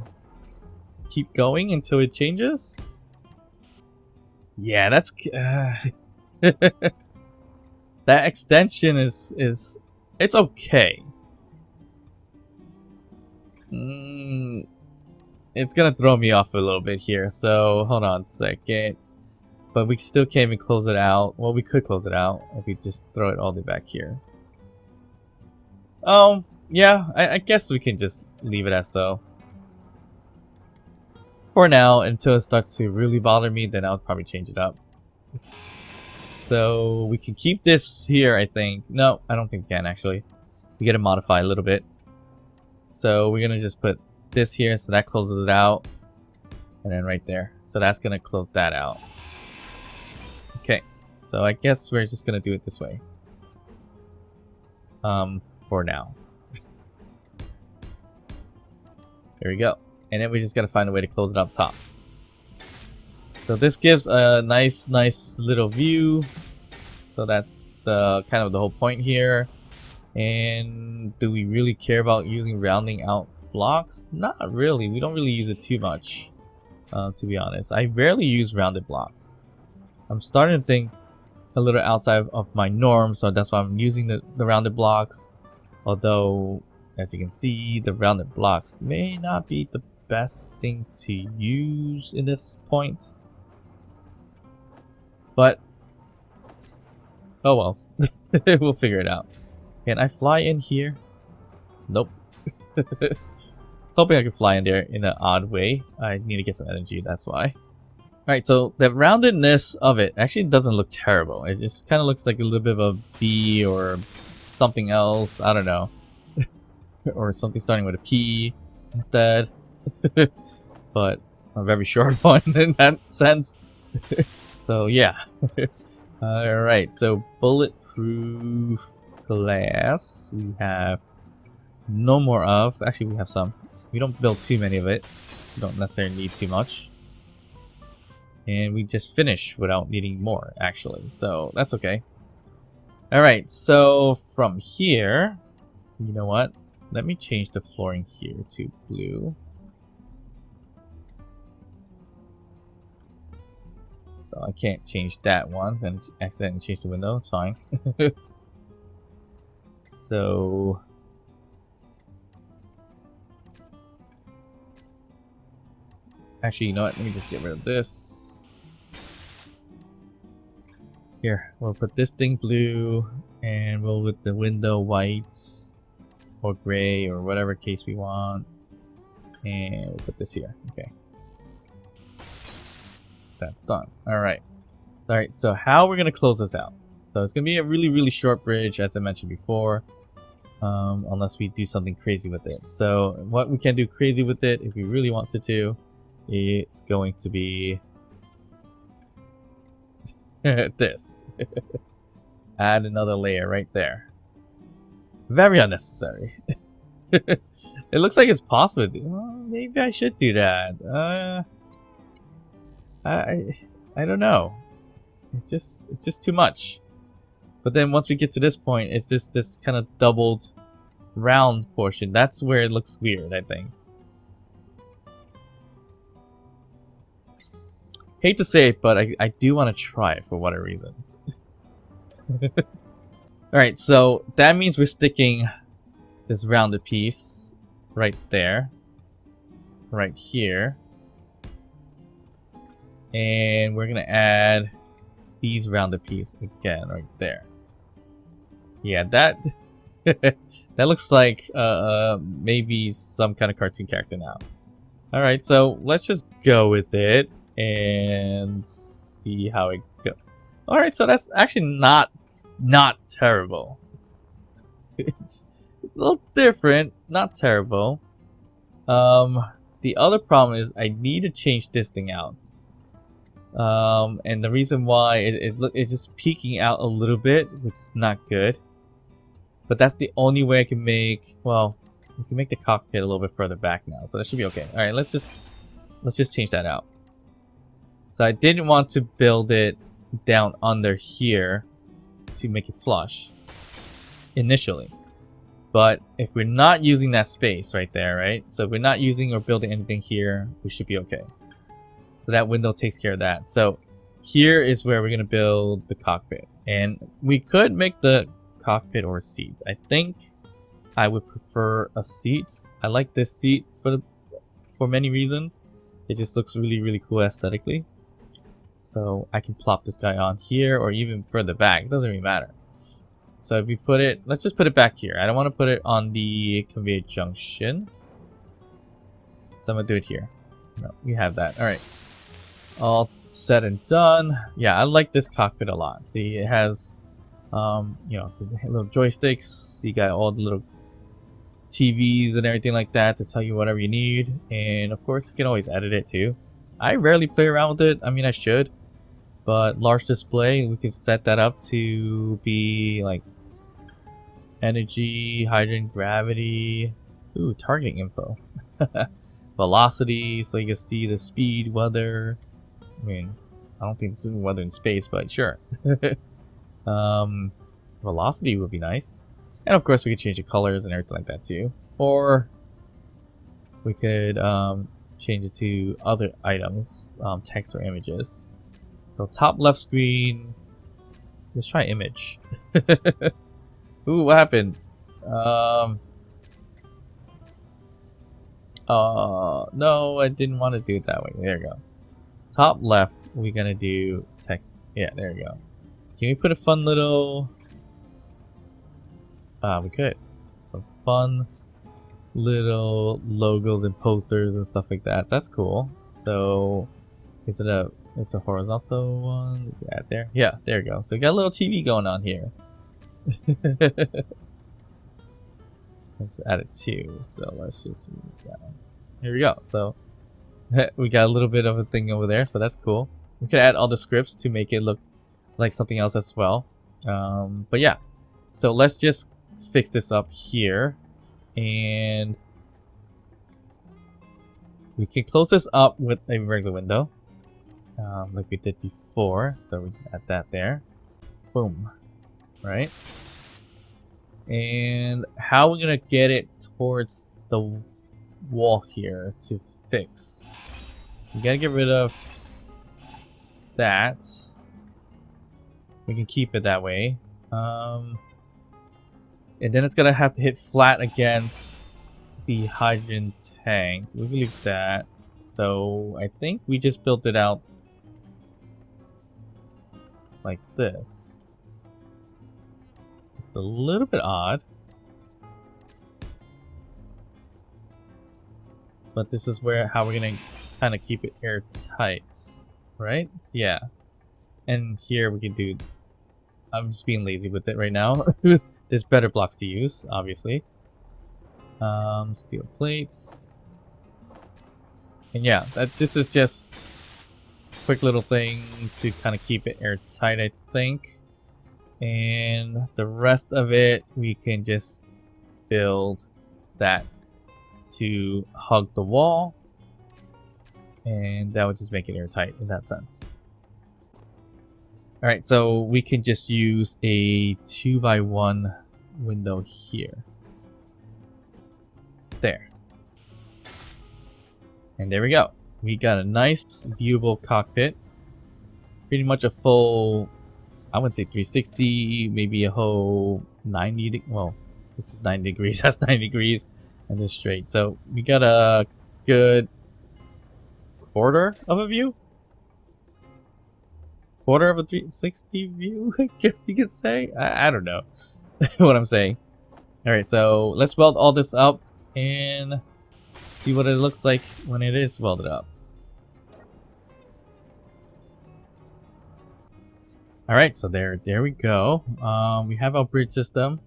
keep going until it changes. Yeah, that's that extension is it's okay. It's gonna throw me off a little bit here, so hold on a second. But we still can't even close it out. Well, we could close it out if we just throw it all the way back here. Oh, yeah, I guess we can just leave it as so. For now, until it starts to really bother me, then I'll probably change it up. So we can keep this here, I think. No, I don't think we can, actually. We gotta modify a little bit. So we're gonna just put this here, so that closes it out. And then right there. So that's gonna close that out. Okay, so I guess we're just gonna do it this way. For now. There we go. And then we just gotta find a way to close it up top. So this gives a nice little view. So that's the kind of the whole point here. And do we really care about using rounding out blocks? Not really. We don't really use it too much, to be honest. I rarely use rounded blocks. I'm starting to think a little outside of my norm, so that's why I'm using the rounded blocks. Although, as you can see, the rounded blocks may not be the best thing to use in this point. But, oh well, we'll figure it out. Can I fly in here? Nope. Hoping I can fly in there in an odd way. I need to get some energy, that's why. Alright, so the roundedness of it actually doesn't look terrible. It just kind of looks like a little bit of a B or something else. I don't know. Or something starting with a P instead. But a very short one in that sense. So yeah. Alright, so bulletproof glass we have no more of. Actually, we have some. We don't build too many of it. We don't necessarily need too much. And we just finished without needing more, actually. So that's okay. Alright, so from here, you know what? Let me change the flooring here to blue. So I can't change that one, then accidentally change the window. It's fine. So actually, you know what? Let me just get rid of this. Here, we'll put this thing blue, and we'll with the window white or gray or whatever case we want, and we'll put this here. Okay, that's done. All right. So how we're gonna close this out? So it's gonna be a really short bridge, as I mentioned before, unless we do something crazy with it. So what we can do crazy with it, if we really wanted to, it's going to be this. Add another layer right there. Very unnecessary. It looks like it's possible to do. Well, maybe I should do that. I don't know. It's just too much. But then once we get to this point, it's just this kind of doubled round portion. That's where it looks weird, I think. Hate to say it, but I do want to try it for whatever reasons. Alright, so that means we're sticking this rounded piece right there. Right here. And we're going to add these rounded pieces again right there. Yeah, that that looks like maybe some kind of cartoon character now. Alright, so let's just go with it and see how it goes. Alright, so that's actually not terrible. It's a little different, not terrible. The other problem is I need to change this thing out. And the reason why it's just peeking out a little bit, which is not good. But that's the only way I can make, well, we can make the cockpit a little bit further back now, so that should be okay. Alright, let's just change that out. So I didn't want to build it down under here to make it flush initially. But if we're not using that space right there, right? So if we're not using or building anything here, we should be okay. So that window takes care of that. So here is where we're going to build the cockpit. And we could make the cockpit or seats. I think I would prefer a seat. I like this seat for many reasons. It just looks really cool aesthetically. So I can plop this guy on here or even further back. It doesn't really matter. So if we put it, let's just put it back here. I don't want to put it on the conveyor junction. So I'm going to do it here. No, we have that. All right. All said and done. Yeah, I like this cockpit a lot. See, it has, you know, the little joysticks. You got all the little TVs and everything like that to tell you whatever you need. And of course, you can always edit it too. I rarely play around with it. I mean, I should. But large display, we can set that up to be like energy, hydrogen, gravity. Ooh, targeting info. Velocity, so you can see the speed, weather. I mean, I don't think it's weather in space, but sure. Velocity would be nice. And of course, we could change the colors and everything like that too. Or we could change it to other items, text or images. So top left screen, Let's try image. Ooh, what happened? No, I didn't want to do it that way. There you go. Top left, we're gonna do text. Yeah, there you go. Can we put a fun little... we could. Some fun little logos and posters and stuff like that. That's cool. So, is it a... It's a horizontal one. Add there. Yeah, there you go. So we got a little TV going on here. Let's add it too. So let's just move down. Here we go. So we got a little bit of a thing over there. So that's cool. We could add all the scripts to make it look like something else as well. But yeah. So let's just fix this up here, and we can close this up with a regular window. Like we did before, so we just add that there. Boom. Right? And how are we gonna get it towards the wall here to fix? We gotta get rid of that. We can keep it that way. And then it's gonna have to hit flat against the hydrogen tank. We can leave that. So I think we just built it out like this. It's a little bit odd, but this is how we're gonna kind of keep it airtight, right? Yeah. And here we can do... I'm just being lazy with it right now. There's better blocks to use, obviously. Steel plates. And yeah, this is just a quick little thing to kind of keep it airtight, I think. And the rest of it, we can just build that to hug the wall. And that would just make it airtight in that sense. Alright, so we can just use a 2x1 window here. There. And there we go. We got a nice viewable cockpit. Pretty much a full, I wouldn't say 360, maybe a whole 90, well, this is 90 degrees, that's 90 degrees, and this straight. So we got a good quarter of a view? Quarter of a 360 view, I guess you could say? I don't know what I'm saying. Alright, so let's weld all this up and see what it looks like when it is welded up. Alright, so there we go. We have our bridge system.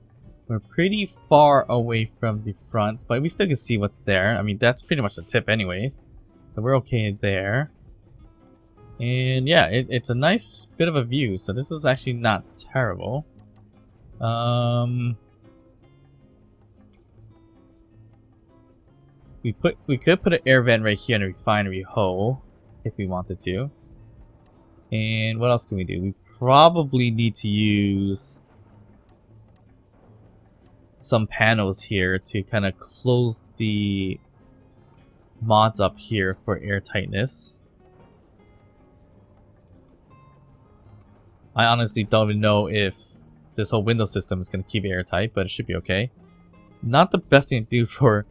We're pretty far away from the front, but we still can see what's there. I mean, that's pretty much the tip anyways. So we're okay there. And yeah, it's a nice bit of a view, so this is actually not terrible. We could put an air vent right here in a refinery hole if we wanted to. And what else can we do? We probably need to use some panels here to kind of close the mods up here for air tightness. I honestly don't even know if this whole window system is going to keep it airtight, but it should be okay. Not the best thing to do for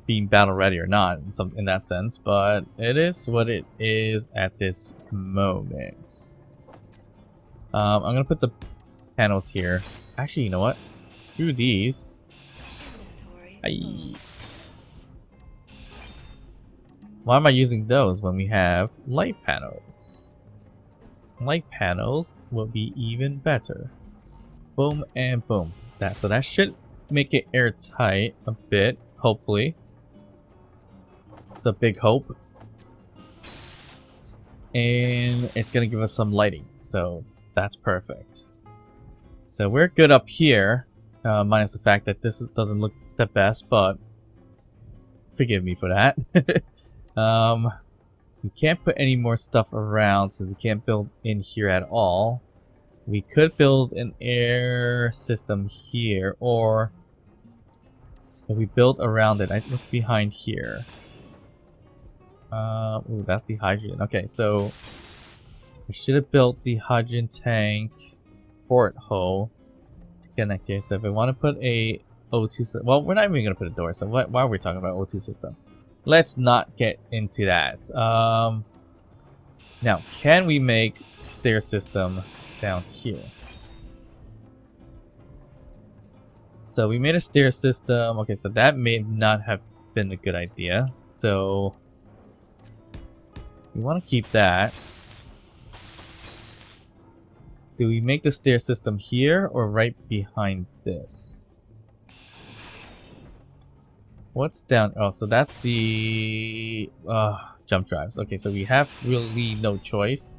being battle ready or not in that sense, but it is what it is at this moment. I'm going to put the panels here. Actually, you know what? Screw these. Why am I using those when we have light panels? Light panels will be even better. Boom and boom. So that should make it airtight a bit, hopefully. It's a big hope. And it's gonna give us some lighting, so that's perfect. So we're good up here, minus the fact that this doesn't look the best, but forgive me for that. We can't put any more stuff around because we can't build in here at all. We could build an air system here, or if we build around it, I look behind here. Ooh, that's the hydrogen. Okay, so I should have built the hydrogen tank porthole to connect here. So if we want to put a O2 system, well, we're not even going to put a door. So why are we talking about O2 system? Let's not get into that. Now, can we make stair system down here? So we made a stair system. Okay, so that may not have been a good idea. So we want to keep that. Do we make the stair system here or right behind this? What's down? Oh, so that's the jump drives. Okay, so we have really no choice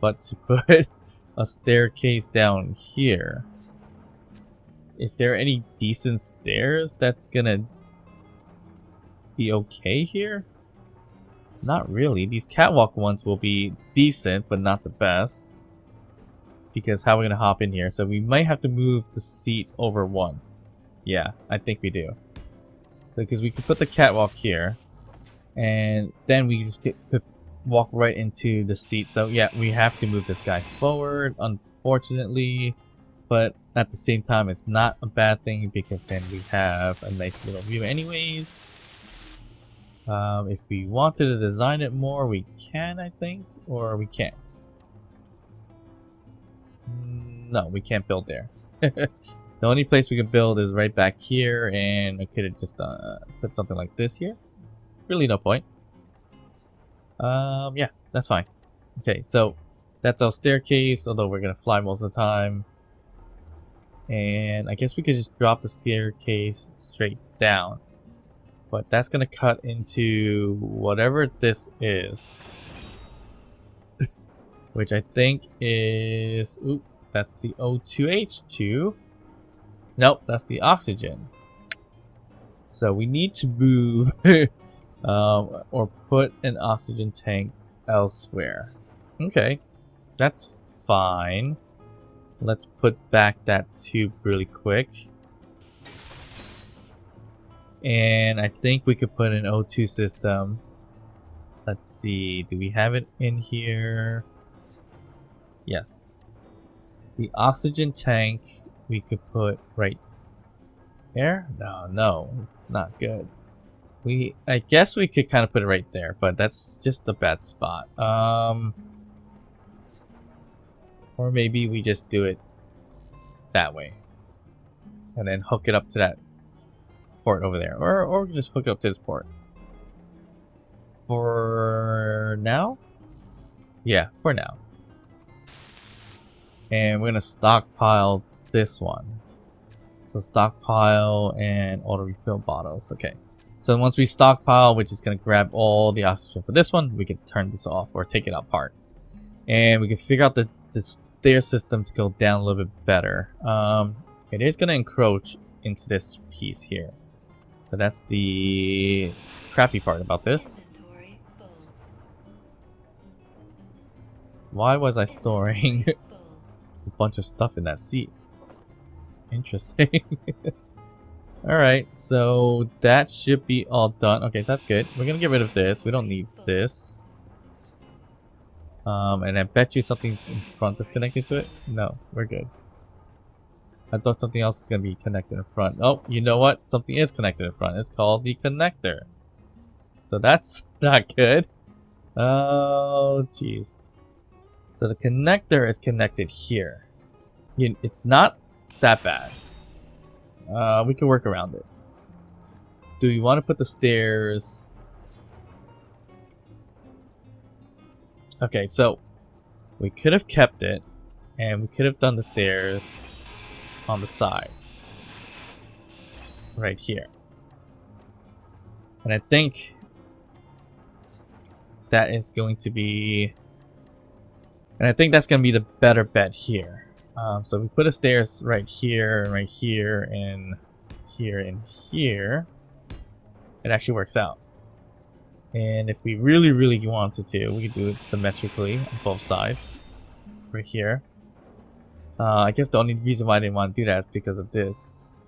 but to put a staircase down here. Is there any decent stairs that's gonna be okay here? Not really. These catwalk ones will be decent, but not the best. Because how are we gonna hop in here? So we might have to move the seat over one. Yeah, I think we do. So because we could put the catwalk here, and then we just could walk right into the seat. So yeah, we have to move this guy forward, unfortunately. But at the same time, it's not a bad thing because then we have a nice little view anyways. If we wanted to design it more, we can, I think, or we can't. No, we can't build there. The only place we can build is right back here, and I could have just put something like this here. Really no point. Yeah, that's fine. Okay, so that's our staircase, although we're gonna fly most of the time. And I guess we could just drop the staircase straight down. But that's going to cut into whatever this is. Which I think is... Oop, that's the O2H2. Nope, that's the oxygen. So we need to move or put an oxygen tank elsewhere. Okay, that's fine. Let's put back that tube really quick. And I think we could put an O2 system. Let's see, do we have it in here? Yes. The oxygen tank we could put right there? No, it's not good. I guess we could kind of put it right there, but that's just a bad spot. Or maybe we just do it that way. And then hook it up to that port over there. Or just hook it up to this port. For now? Yeah, for now. And we're going to stockpile this one. So stockpile and auto refill bottles. Okay. So once we stockpile, we're just going to grab all the oxygen for this one. We can turn this off or take it apart. And we can figure out the stair system to go down a little bit better. It is going to encroach into this piece here. So that's the crappy part about this. Why was I storing a bunch of stuff in that seat? Interesting. Alright, so that should be all done. Okay, that's good. We're going to get rid of this. We don't need this. And I bet you something's in front that's connected to it. No, we're good. I thought something else was going to be connected in front. Oh, you know what? Something is connected in front. It's called the connector. So that's not good. Oh, jeez. So the connector is connected here. It's not that bad. We can work around it. Do we want to put the stairs? Okay, so we could have kept it, and we could have done the stairs on the side. Right here. And I think that is going to be... And I think that's going to be the better bet here. So we put the stairs right here, and here, and here. It actually works out. And if we really, really wanted to, we could do it symmetrically on both sides. Right here. I guess the only reason why I didn't want to do that is because of this.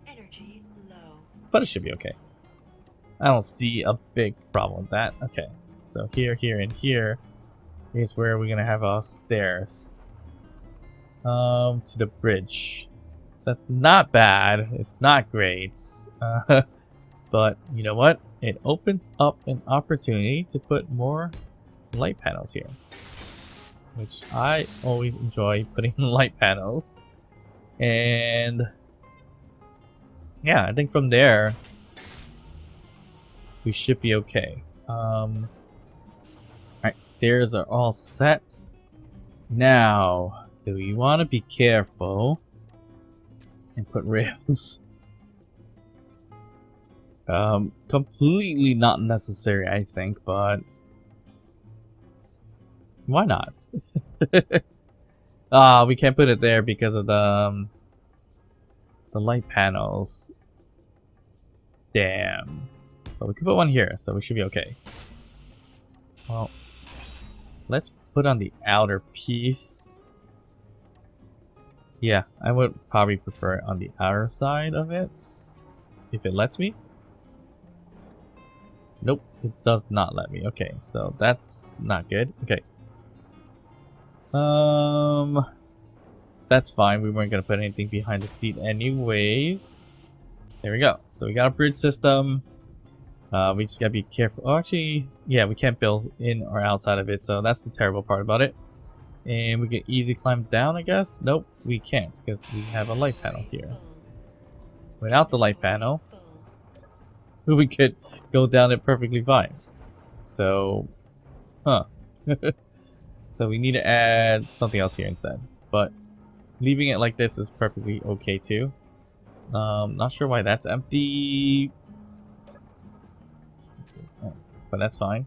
Energy low. But it should be okay. I don't see a big problem with that. Okay. So here, and here is where we're going to have our stairs. to the bridge. So that's not bad. It's not great. But you know what? It opens up an opportunity to put more light panels here, which I always enjoy putting light panels. And yeah, I think from there we should be okay. Alright, stairs are all set. Now, do we want to be careful and put rails? Completely not necessary, I think, but why not? We can't put it there because of the light panels. Damn. But we could put one here, so we should be okay. Well, let's put on the outer piece. Yeah, I would probably prefer it on the outer side of it, if it lets me. Nope, it does not let me. Okay, so that's not good. Okay. That's fine. We weren't gonna put anything behind the seat anyways. There we go. So we got a bridge system. We just gotta be careful. Oh, actually, yeah, we can't build in or outside of it, so that's the terrible part about it. And we can easily climb down, I guess. Nope, we can't because we have a light panel here. Without the light panel, we could go down it perfectly fine. So, so we need to add something else here instead. But leaving it like this is perfectly okay too. Not sure why that's empty, but that's fine.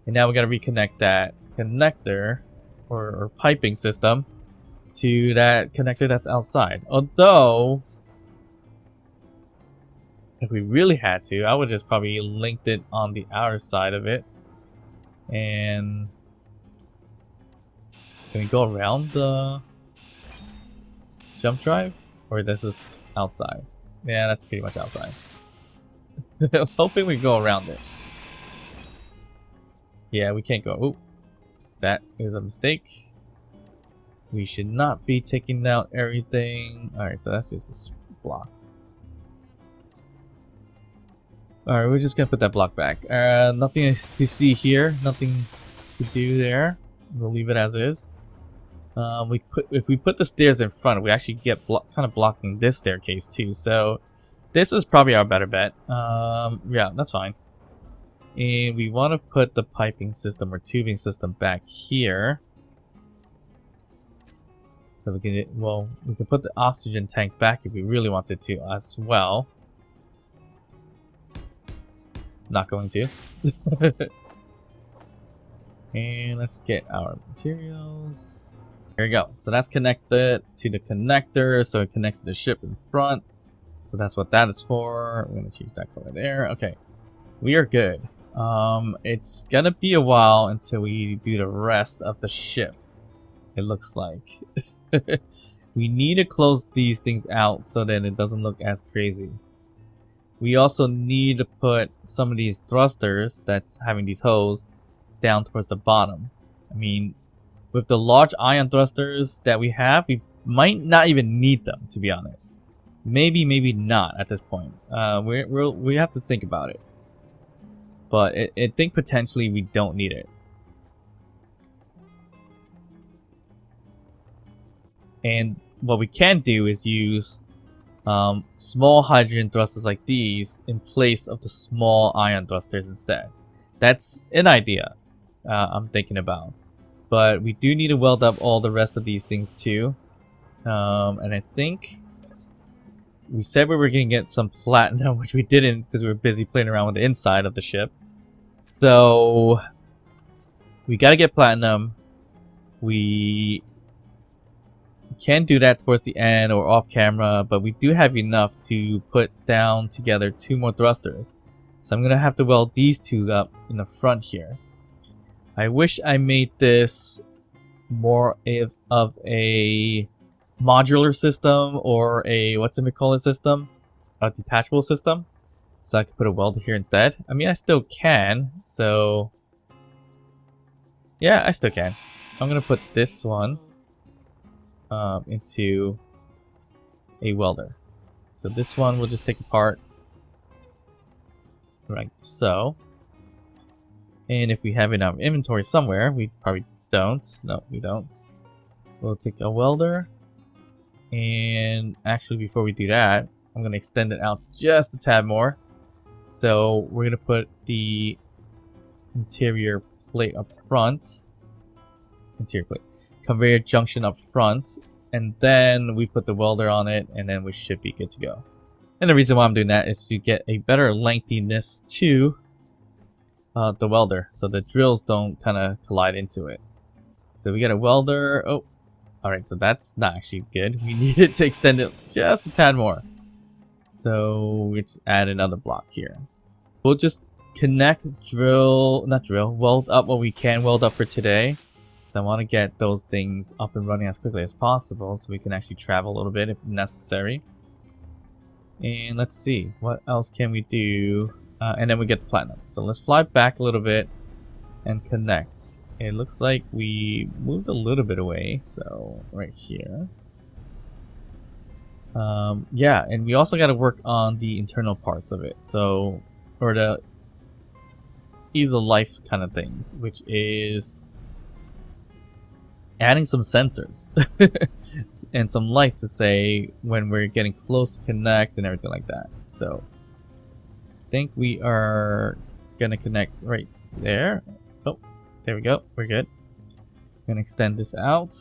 And now we gotta reconnect that connector or piping system to that connector that's outside. Although, if we really had to, I would just probably linked it on the outer side of it. And can we go around the jump drive? Or this is outside? Yeah, that's pretty much outside. I was hoping we'd go around it. Yeah, we can't go. Ooh, that is a mistake. We should not be taking out everything. Alright, so that's just this block. Alright, we're just gonna put that block back. Nothing to see here. Nothing to do there. We'll leave it as is. If we put the stairs in front, we actually get kind of blocking this staircase too. So this is probably our better bet. Yeah, that's fine. And we want to put the piping system or tubing system back here. So we can, well, we can put the oxygen tank back if we really wanted to as well. Not going to. And let's get our materials. Here we go. So that's connected to the connector, so it connects to the ship in front. So that's what that is for. We're gonna change that color there. Okay, we are good. It's gonna be a while until we do the rest of the ship. It looks like. We need to close these things out so that it doesn't look as crazy. We also need to put some of these thrusters that's having these holes down towards the bottom. I mean, with the large ion thrusters that we have, we might not even need them, to be honest. Maybe not at this point. We have to think about it. But I think potentially we don't need it. And what we can do is use small hydrogen thrusters like these in place of the small ion thrusters instead. That's an idea I'm thinking about. But we do need to weld up all the rest of these things too. And I think we said we were going to get some platinum, which we didn't because we were busy playing around with the inside of the ship. So we got to get platinum. We can do that towards the end or off camera, but we do have enough to put down together 2 more thrusters. So I'm going to have to weld these 2 up in the front here. I wish I made this more of a modular system or a system, a detachable system, so I could put a welder here instead. I mean, I still can, so yeah, I still can. I'm gonna put this one into a welder. So this one we'll just take apart like so. And if we have it in our inventory somewhere, we probably don't. No, we don't. We'll take a welder. And actually, before we do that, I'm going to extend it out just a tad more. So we're going to put the interior plate up front. Interior plate. Conveyor junction up front. And then we put the welder on it, and then we should be good to go. And the reason why I'm doing that is to get a better lengthiness to the welder, so the drills don't kind of collide into it. So we got a welder. Oh, all right. So that's not actually good. We needed to extend it just a tad more. So we just add another block here. We'll just connect, weld up what we can weld up for today. So I want to get those things up and running as quickly as possible so we can actually travel a little bit if necessary. And let's see, what else can we do? And then we get the platinum. So let's fly back a little bit and connect. It looks like we moved a little bit away, so right here. Yeah, and we also got to work on the internal parts of it. So, or the ease of life kind of things, which is adding some sensors and some lights to say when we're getting close to connect and everything like that. So I think we are gonna connect right there. Oh, there we go. We're good. Gonna extend this out,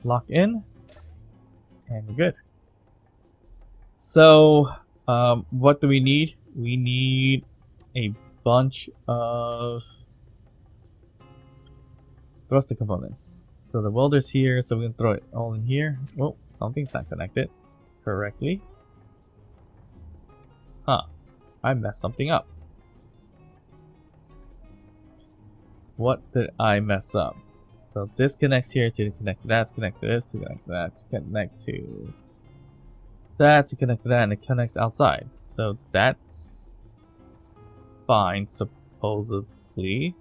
lock in, and we're good. So what do we need? We need a bunch of thruster components. So the welder's here, so we can throw it all in here. Well, something's not connected correctly. Huh. I messed something up. What did I mess up? So this connects here to connect to that, to connect to this, to connect to that, to connect to that, to connect to that, and it connects outside. So that's fine, supposedly.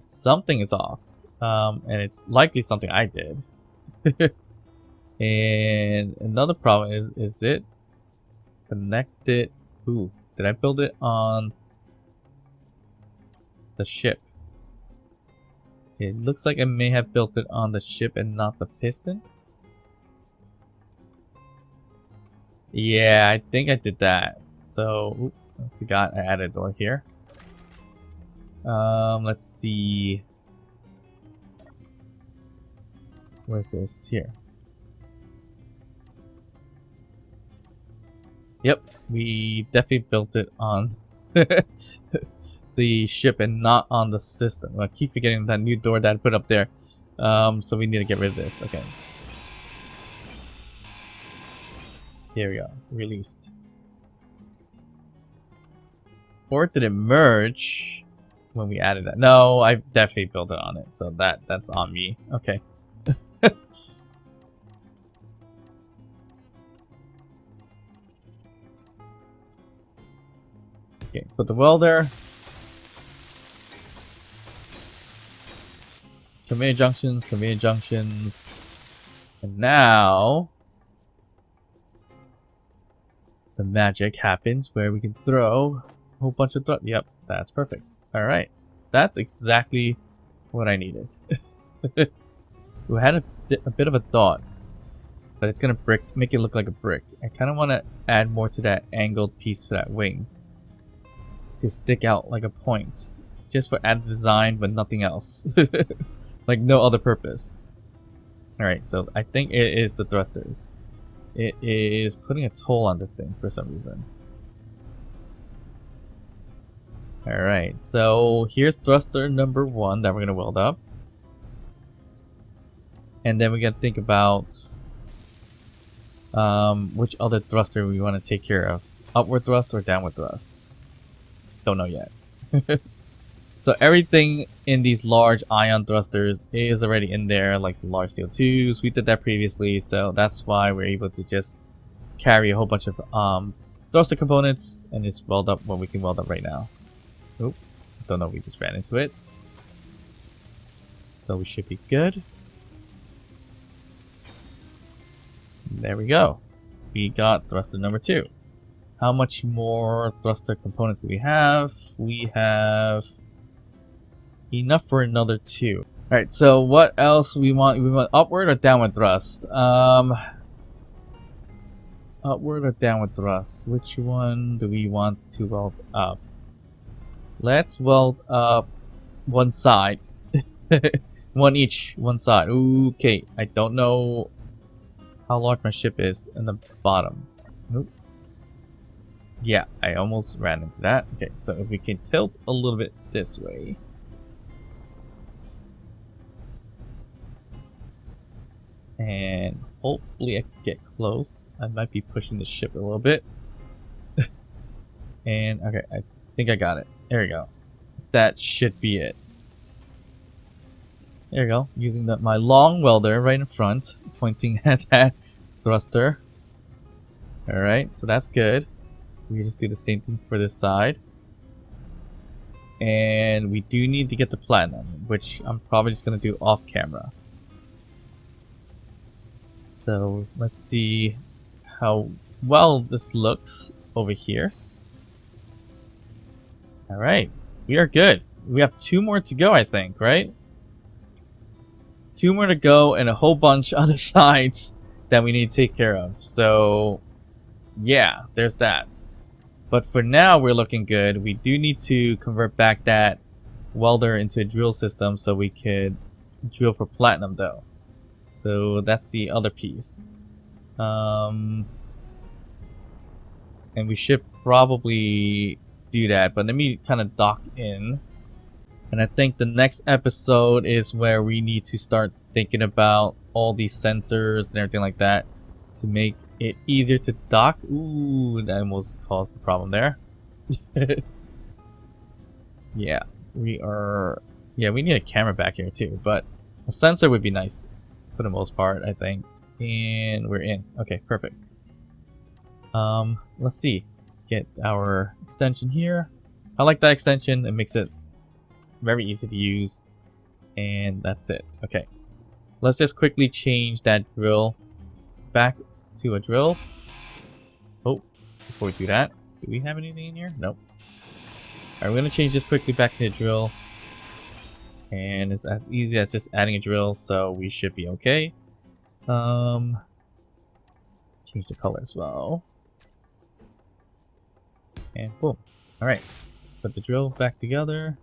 Something is off. And it's likely something I did. And another problem is it connected? Ooh, did I build it on the ship? It looks like I may have built it on the ship and not the piston. Yeah, I think I did that. So, I forgot I added a door here. Let's see. Where's this? Here. Yep, we definitely built it on the ship and not on the system. I keep forgetting that new door that I put up there. So we need to get rid of this. Okay. Here we go. Released. Or did it merge when we added that? No, I definitely built it on it. So that's on me. Okay. Okay, put the welder. Conveyor junctions, conveyor junctions. And now the magic happens where we can throw a whole bunch of yep, that's perfect. Alright. That's exactly what I needed. We had a bit of a thought, but it's gonna make it look like a brick. I kind of want to add more to that angled piece to that wing to stick out like a point, just for added design, but nothing else. Like no other purpose. All right, so I think it is the thrusters. It is putting a toll on this thing for some reason. All right, so here's thruster number 1 that we're gonna weld up. And then we gotta think about which other thruster we want to take care of. Upward thrust or downward thrust. Don't know yet. So everything in these large ion thrusters is already in there, like the large steel tubes. We did that previously, so that's why we're able to just carry a whole bunch of thruster components and just weld up what we can weld up right now. Oop, don't know, we just ran into it. So we should be good. There we go. We got thruster number 2. How much more thruster components do we have? We have enough for another 2. Alright, so what else we want? We want upward or downward thrust? Upward or downward thrust? Which one do we want to weld up? Let's weld up one side. One side. Okay, I don't know how large my ship is in the bottom. Nope. Yeah, I almost ran into that. Okay, so if we can tilt a little bit this way. And hopefully I can get close. I might be pushing the ship a little bit. And okay, I think I got it. There we go. That should be it. There we go. Using my long welder right in front, pointing at that thruster. Alright, so that's good. We just do the same thing for this side. And we do need to get the platinum, which I'm probably just going to do off camera. So let's see how well this looks over here. Alright, we are good. We have 2 more to go, I think, right? 2 more to go and a whole bunch on the sides that we need to take care of. So yeah, there's that. But for now, we're looking good. We do need to convert back that welder into a drill system so we could drill for platinum though. So that's the other piece. And we should probably do that, but let me kind of dock in. And I think the next episode is where we need to start thinking about all these sensors and everything like that to make it easier to dock. Ooh, that almost caused the problem there. Yeah, we need a camera back here too, but a sensor would be nice for the most part, I think. And we're in. Okay, perfect. Let's see. Get our extension here. I like that extension. It makes it very easy to use. And that's it. Okay. Let's just quickly change that drill back to a drill. Oh, before we do that, do we have anything in here? Nope. Alright, we're gonna change this quickly back to a drill. And it's as easy as just adding a drill, so we should be okay. Change the color as well. And boom. Alright. Put the drill back together.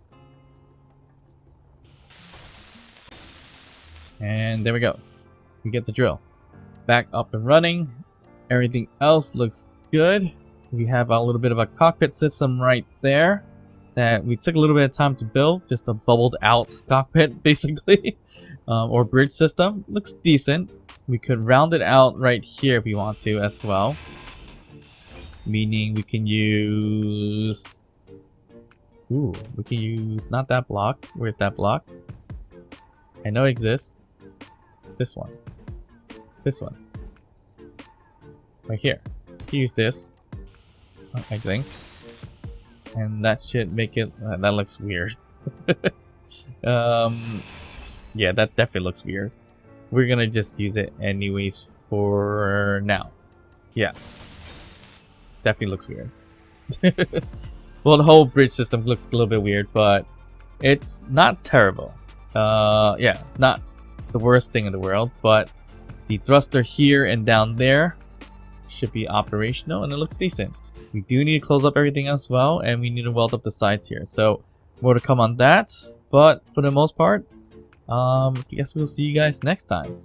And there we go. We get the drill back up and running. Everything else looks good. We have a little bit of a cockpit system right there that we took a little bit of time to build. Just a bubbled out cockpit basically. Or bridge system. Looks decent. We could round it out right here if we want to as well. Meaning we can use... Ooh, we can use not that block. Where's that block? I know it exists. This one. This one. Right here. We can use this, I think. And that should make it... that looks weird. Yeah, that definitely looks weird. We're gonna just use it anyways for now. Yeah. Definitely looks weird. Well, the whole bridge system looks a little bit weird, but it's not terrible. Yeah, not the worst thing in the world, but the thruster here and down there should be operational, and it looks decent. We do need to close up everything as well, and we need to weld up the sides here. So more to come on that, but for the most part, I guess we'll see you guys next time.